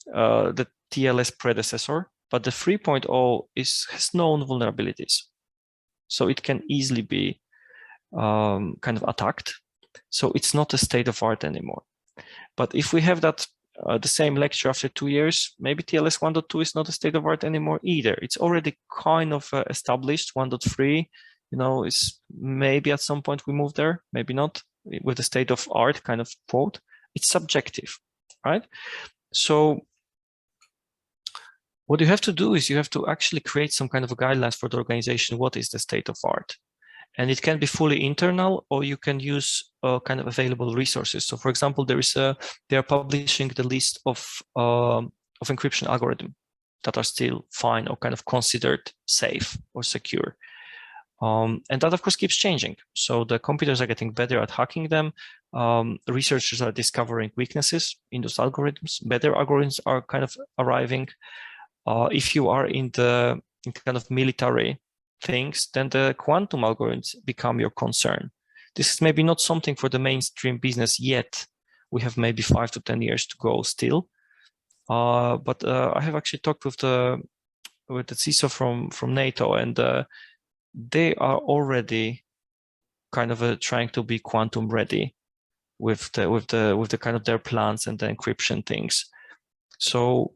the TLS predecessor. but the 3.0 has known vulnerabilities. So it can easily be kind of attacked. So it's not a state of art anymore. But if we have that the same lecture after 2 years, maybe TLS 1.2 is not a state of art anymore either. It's already kind of established. 1.3, you know, is maybe at some point we move there, maybe not, with the state of art kind of quote. It's subjective, right? So what you have to do is you have to actually create some kind of a guidelines for the organization. What is the state of art? And it can be fully internal, or you can use kind of available resources. So, for example, they are publishing the list of encryption algorithms that are still fine or kind of considered safe or secure. And that, of course, keeps changing. So the computers are getting better at hacking them. Researchers are discovering weaknesses in those algorithms. Better algorithms are kind of arriving. If you are in kind of military things, then the quantum algorithms become your concern. This is maybe not something for the mainstream business yet. We have maybe 5 to 10 years to go still. But I have actually talked with the CISO from NATO, and they are already kind of trying to be quantum ready with the kind of their plans and the encryption things. So,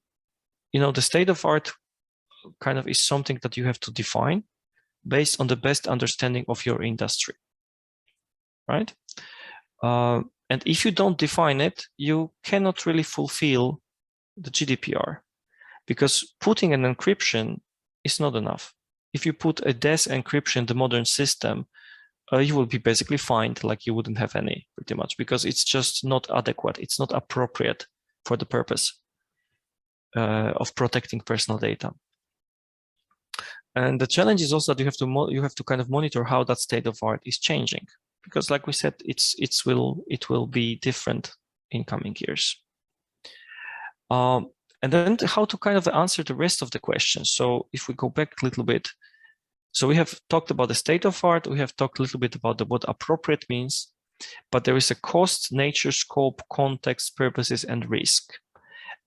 you know, the state of art kind of is something that you have to define based on the best understanding of your industry, right? And if you don't define it, you cannot really fulfill the GDPR, because putting an encryption is not enough. If you put a DES encryption in the modern system, you will be basically fined like you wouldn't have any, pretty much, because it's just not adequate. It's not appropriate for the purpose of protecting personal data. And the challenge is also that you have to kind of monitor how that state of art is changing, because, like we said, it will be different in coming years. And then how to kind of answer the rest of the questions. So if we go back a little bit, so we have talked about the state of art. We have talked a little bit about what appropriate means, but there is a cost, nature, scope, context, purposes, and risk.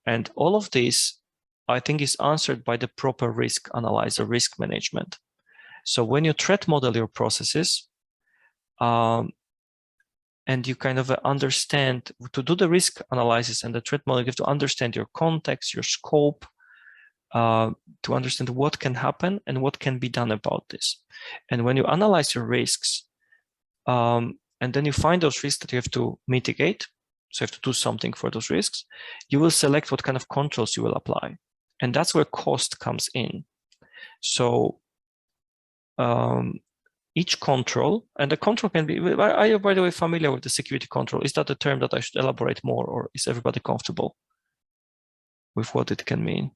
And all of this, I think, is answered by the proper risk analyzer, risk management. So when you threat model your processes, and you kind of understand, to do the risk analysis and the threat model, you have to understand your context, your scope, to understand what can happen and what can be done about this. And when you analyze your risks, and then you find those risks that you have to mitigate, so you have to do something for those risks, you will select what kind of controls you will apply. And that's where cost comes in. So each control, and the control can be, are you, by the way, familiar with the security control? Is that a term that I should elaborate more, or is everybody comfortable with what it can mean?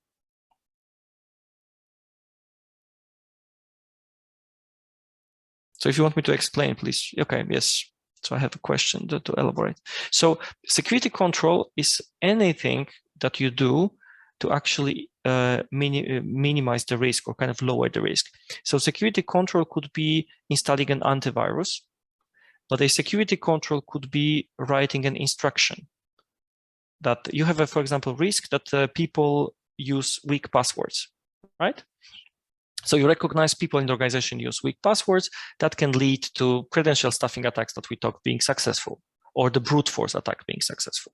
So if you want me to explain, please. Okay, yes. So I have a question to elaborate. So security control is anything that you do to actually minimize the risk or kind of lower the risk. So security control could be installing an antivirus, but a security control could be writing an instruction that you have, for example, risk that people use weak passwords, right? So you recognize people in the organization use weak passwords that can lead to credential stuffing attacks that we talk being successful, or the brute force attack being successful.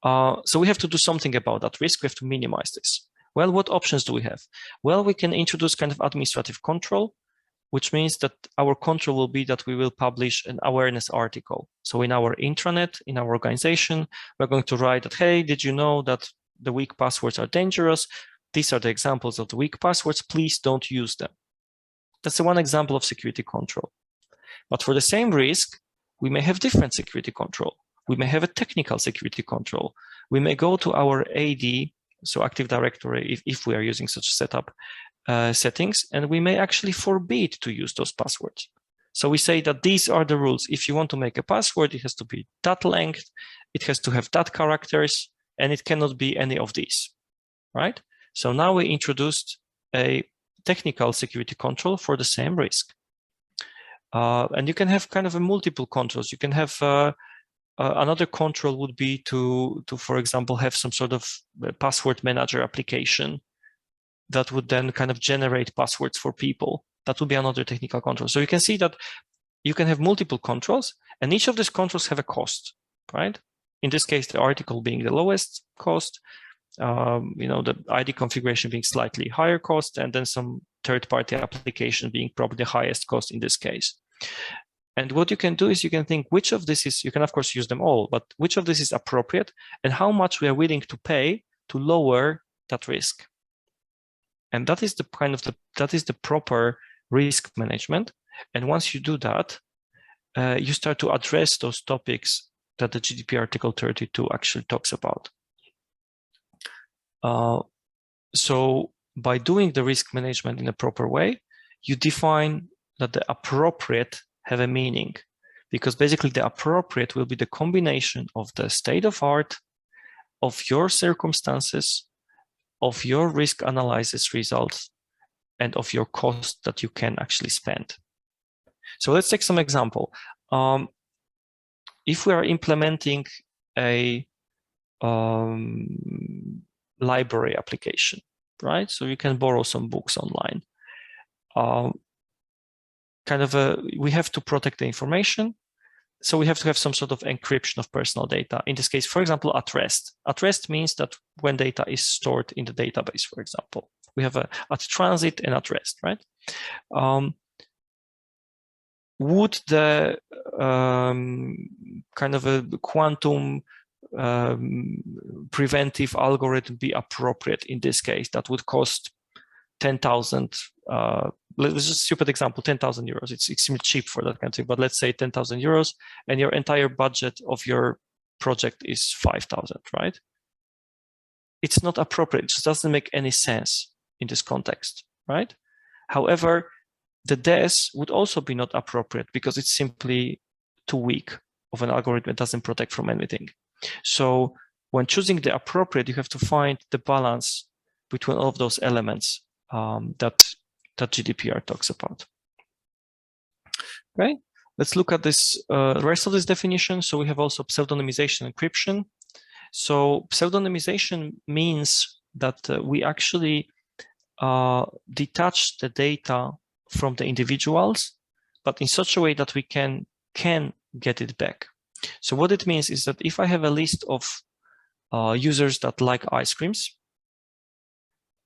So we have to do something about that risk. We have to minimize this. Well, what options do we have? Well, we can introduce kind of administrative control, which means that our control will be that we will publish an awareness article. So in our intranet, in our organization, we're going to write that, hey, did you know that the weak passwords are dangerous? These are the examples of the weak passwords. Please don't use them. That's the one example of security control. But for the same risk, we may have different security control. We may have a technical security control. We may go to our AD, so Active Directory, if we are using such a setup, settings, and we may actually forbid to use those passwords. So we say that these are the rules. If you want to make a password, it has to be that length, it has to have that characters, and it cannot be any of these, right? So now we introduced a technical security control for the same risk. And you can have kind of a multiple controls. You can have another control would be to, for example, have some sort of password manager application that would then kind of generate passwords for people. That would be another technical control. So you can see that you can have multiple controls, and each of these controls have a cost, right? In this case, the article being the lowest cost, the ID configuration being slightly higher cost, and then some third-party application being probably the highest cost in this case. And what you can do is you can think which of this is, you can of course use them all, but which of this is appropriate and how much we are willing to pay to lower that risk. And that is the that is the proper risk management. And once you do that, you start to address those topics that the GDPR Article 32 actually talks about. So by doing the risk management in a proper way, you define that the appropriate have a meaning, because basically the appropriate will be the combination of the state of art, of your circumstances, of your risk analysis results, and of your cost that you can actually spend. So let's take some example. If we are implementing a library application, right? So you can borrow some books online. We have to protect the information. So we have to have some sort of encryption of personal data. In this case, for example, at rest. At rest means that when data is stored in the database, for example, we have at transit and at rest, right? Would the kind of a quantum preventive algorithm be appropriate in this case? That would cost 10,000. Let's just stupid example, 10,000 euros. It's extremely cheap for that kind of thing, but let's say 10,000 euros, and your entire budget of your project is 5,000, right? It's not appropriate. It just doesn't make any sense in this context, right? However, the DES would also be not appropriate because it's simply too weak of an algorithm. It doesn't protect from anything. So when choosing the appropriate, you have to find the balance between all of those elements that GDPR talks about. Okay, let's look at this rest of this definition. So we have also pseudonymization encryption. So pseudonymization means that we actually detach the data from the individuals, but in such a way that we can get it back. So what it means is that if I have a list of users that like ice creams,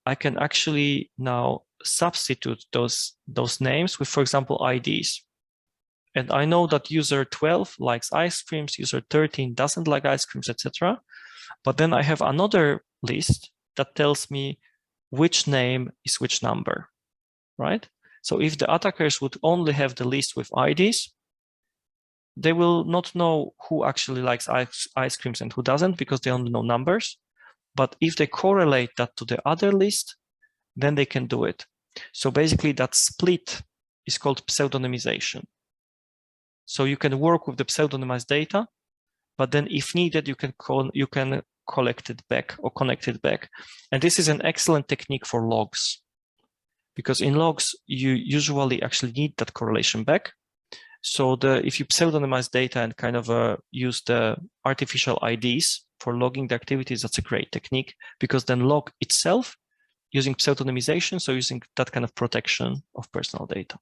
I can actually now substitute those names with, for example, IDs. And I know that user 12 likes ice creams, user 13 doesn't like ice creams, etc. But then I have another list that tells me which name is which number, right? So if the attackers would only have the list with IDs, they will not know who actually likes ice creams and who doesn't, because they only know numbers. But if they correlate that to the other list, then they can do it. So basically that split is called pseudonymization. So you can work with the pseudonymized data, but then if needed, you can collect it back or connect it back. And this is an excellent technique for logs, because in logs, you usually actually need that correlation back. So if you pseudonymize data and kind of use the artificial IDs for logging the activities, that's a great technique, because then log itself using pseudonymization, so using that kind of protection of personal data.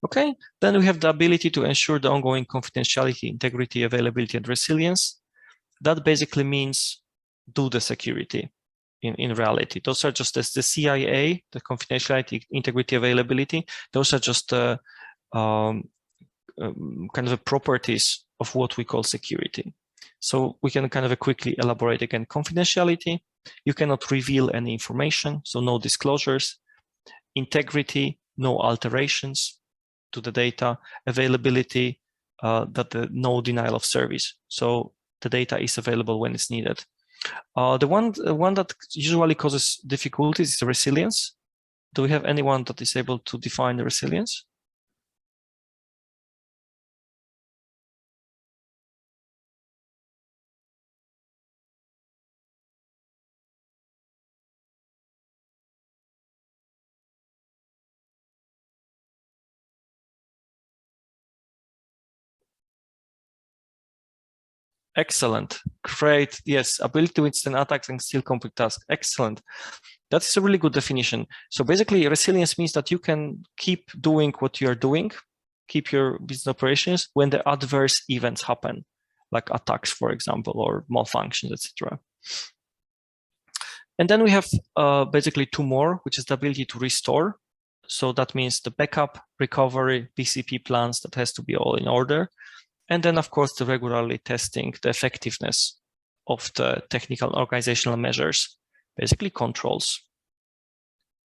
Okay, then we have the ability to ensure the ongoing confidentiality, integrity, availability, and resilience. That basically means do the security in reality. Those are just the CIA, the confidentiality, integrity, availability. Those are just the kind of properties of what we call security. So we can kind of quickly elaborate again. Confidentiality, you cannot reveal any information, so no disclosures. Integrity, no alterations to the data. Availability, no denial of service. So the data is available when it's needed. The one that usually causes difficulties is resilience. Do we have anyone that is able to define the resilience? Excellent, great. Yes, ability to withstand attacks and still complete tasks. Excellent. That is a really good definition. So basically, resilience means that you can keep doing what you are doing, keep your business operations when the adverse events happen, like attacks, for example, or malfunctions, etc. And then we have basically two more, which is the ability to restore. So that means the backup, recovery, BCP plans that has to be all in order. And then, of course, the regularly testing the effectiveness of the technical organizational measures, basically controls.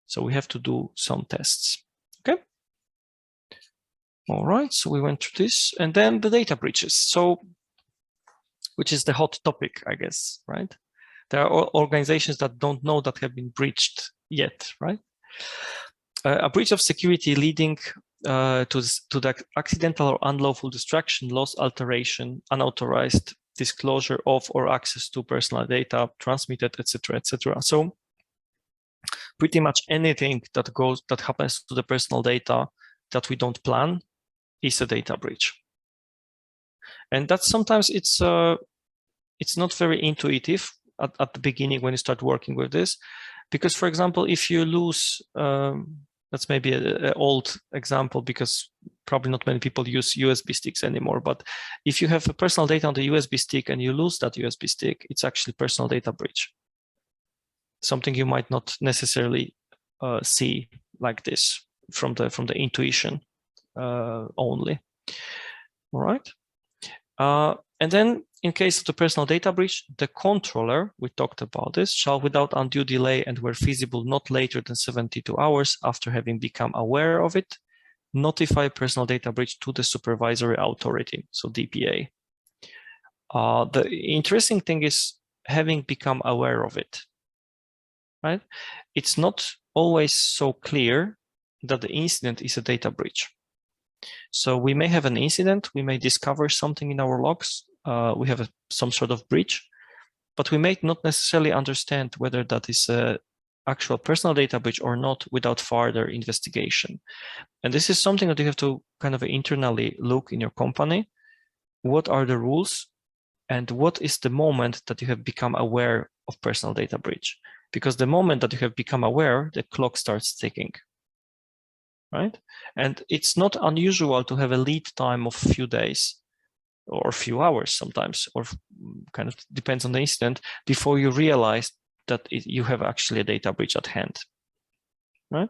So we have to do some tests. Okay. All right. So we went through this, and then the data breaches. So, which is the hot topic, I guess, right? There are organizations that don't know that have been breached yet, right? A breach of security leading to the accidental or unlawful destruction, loss, alteration, unauthorized disclosure of or access to personal data transmitted, etc., etc. So pretty much anything that happens to the personal data that we don't plan is a data breach. And that sometimes it's not very intuitive at the beginning when you start working with this, because, for example, if you lose, that's maybe an old example because probably not many people use USB sticks anymore. But if you have personal data on the USB stick and you lose that USB stick, it's actually personal data breach. Something you might not necessarily see like this from the intuition only. All right. And then in case of the personal data breach, the controller, we talked about this, shall without undue delay and where feasible not later than 72 hours after having become aware of it, notify personal data breach to the supervisory authority, so DPA. The interesting thing is having become aware of it, right? It's not always so clear that the incident is a data breach. So we may have an incident, we may discover something in our logs, we have some sort of breach, but we may not necessarily understand whether that is an actual personal data breach or not without further investigation. And this is something that you have to kind of internally look in your company. What are the rules and what is the moment that you have become aware of personal data breach? Because the moment that you have become aware, the clock starts ticking. Right? And it's not unusual to have a lead time of a few days or a few hours sometimes, or kind of depends on the incident, before you realize that you have actually a data breach at hand, right?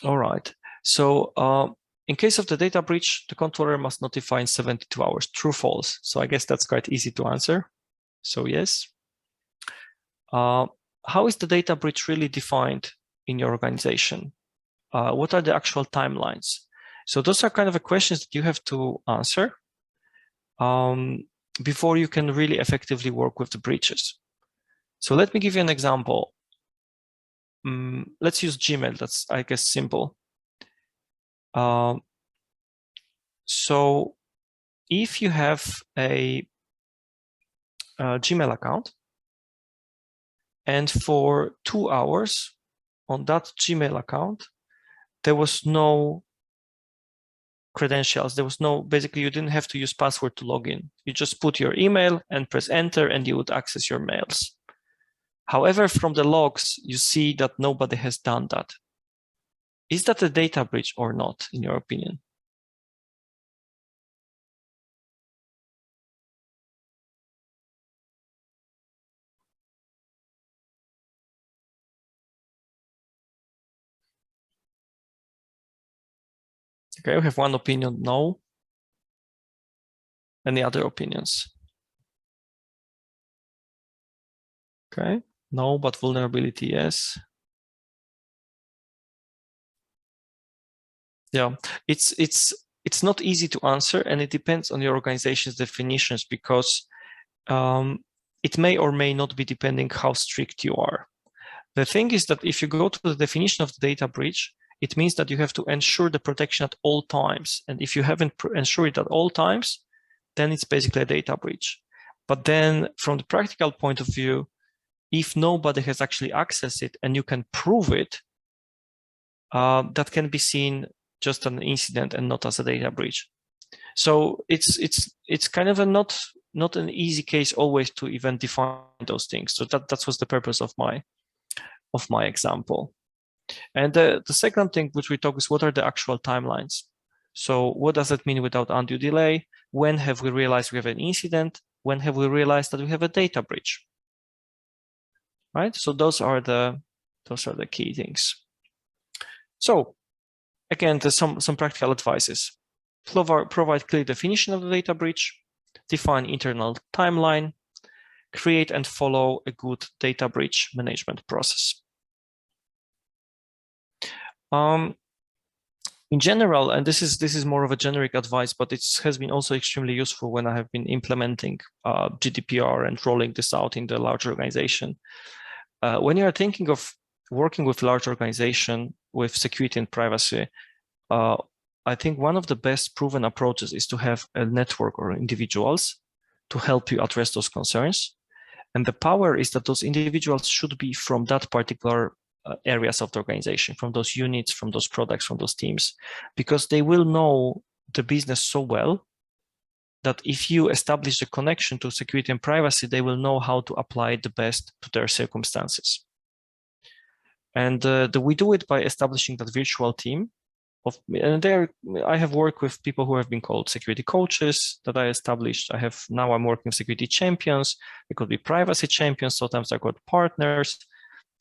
All right. So in case of the data breach, the controller must notify in 72 hours, true, false. So I guess that's quite easy to answer. So yes. How is the data breach really defined in your organization? What are the actual timelines? So those are kind of the questions that you have to answer before you can really effectively work with the breaches. So let me give you an example. Let's use Gmail. That's, I guess, simple. So if you have a Gmail account, and for 2 hours on that Gmail account, there was no credentials. There was no, basically, you didn't have to use password to log in. You just put your email and press enter, and you would access your mails. However, from the logs, you see that nobody has done that. Is that a data breach or not, in your opinion? Okay, we have one opinion, no. Any other opinions? Okay, no, but vulnerability, yes. Yeah, it's not easy to answer, and it depends on your organization's definitions, because it may or may not be depending how strict you are. The thing is that if you go to the definition of the data breach, it means that you have to ensure the protection at all times. And if you haven't ensured it at all times, then it's basically a data breach. But then from the practical point of view, if nobody has actually accessed it and you can prove it, that can be seen just an incident and not as a data breach. So it's kind of a not not an easy case always to even define those things. So that was the purpose of my example. And the second thing which we talk is what are the actual timelines? So what does it mean without undue delay? When have we realized we have an incident? When have we realized that we have a data breach? Right? So those are the key things. So again, there's some practical advices. Provide clear definition of the data breach, define internal timeline, create and follow a good data breach management process. In general, and this is more of a generic advice, but it has been also extremely useful when I have been implementing GDPR and rolling this out in the large organization. When you are thinking of working with large organization with security and privacy, I think one of the best proven approaches is to have a network or individuals to help you address those concerns. And the power is that those individuals should be from that particular areas of the organization, from those units, from those products, from those teams, because they will know the business so well that if you establish a connection to security and privacy, they will know how to apply it the best to their circumstances. And we do it by establishing that virtual team. I have worked with people who have been called security coaches that I established. Now I'm working with security champions. They could be privacy champions. Sometimes they're called partners.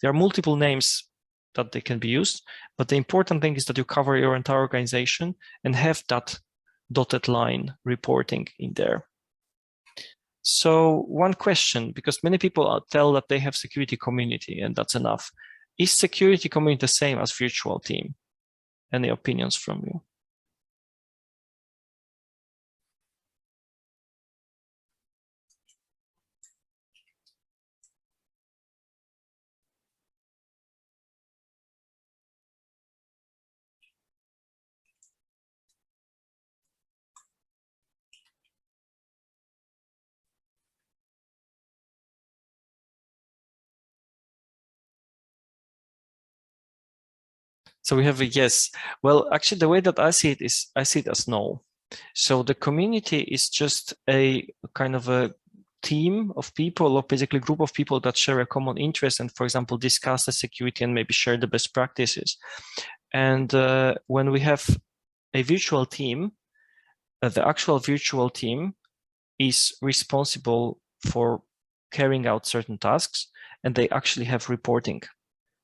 There are multiple names that they can be used, but the important thing is that you cover your entire organization and have that dotted line reporting in there. So one question, because many people tell that they have security community and that's enough. Is security community the same as virtual team? Any opinions from you? So we have a yes. Well, actually, the way that I see it is I see it as no. So the community is just a kind of a team of people, or basically a group of people that share a common interest and, for example, discuss the security and maybe share the best practices. And when we have a virtual team, the actual virtual team is responsible for carrying out certain tasks, and they actually have reporting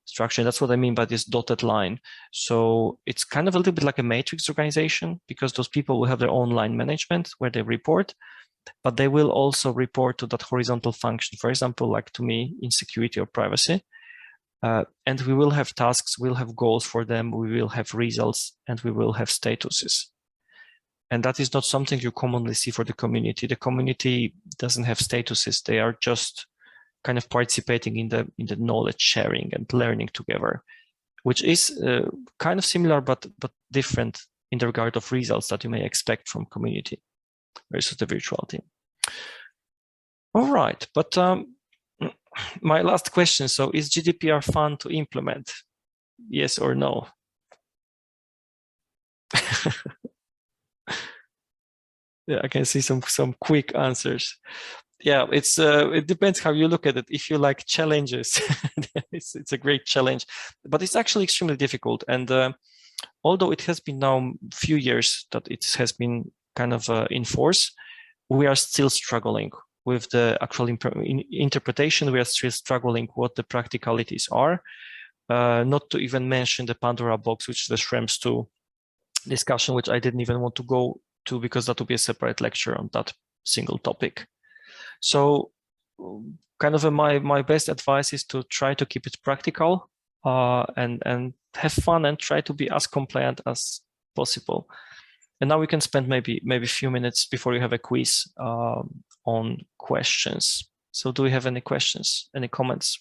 structure. That's what I mean by this dotted line. So it's kind of a little bit like a matrix organization, because those people will have their own line management where they report, but they will also report to that horizontal function, for example, like to me in security or privacy. And we will have tasks, we'll have goals for them, we will have results, and we will have statuses. And that is not something you commonly see for the community. The community doesn't have statuses. They are just kind of participating in the knowledge sharing and learning together, which is kind of similar but different in the regard of results that you may expect from community versus the virtual team. All right, but my last question. So is GDPR fun to implement? Yes or no? Yeah, I can see some quick answers. Yeah, it depends how you look at it. If you like challenges, it's a great challenge, but it's actually extremely difficult. And although it has been now a few years that it has been kind of in force, we are still struggling with the actual interpretation. We are still struggling what the practicalities are. Not to even mention the Pandora box, which is the Schrems 2 discussion, which I didn't even want to go to because that would be a separate lecture on that single topic. So kind of my best advice is to try to keep it practical and have fun and try to be as compliant as possible. And now we can spend maybe a few minutes before you have a quiz on questions. So do we have any questions, any comments?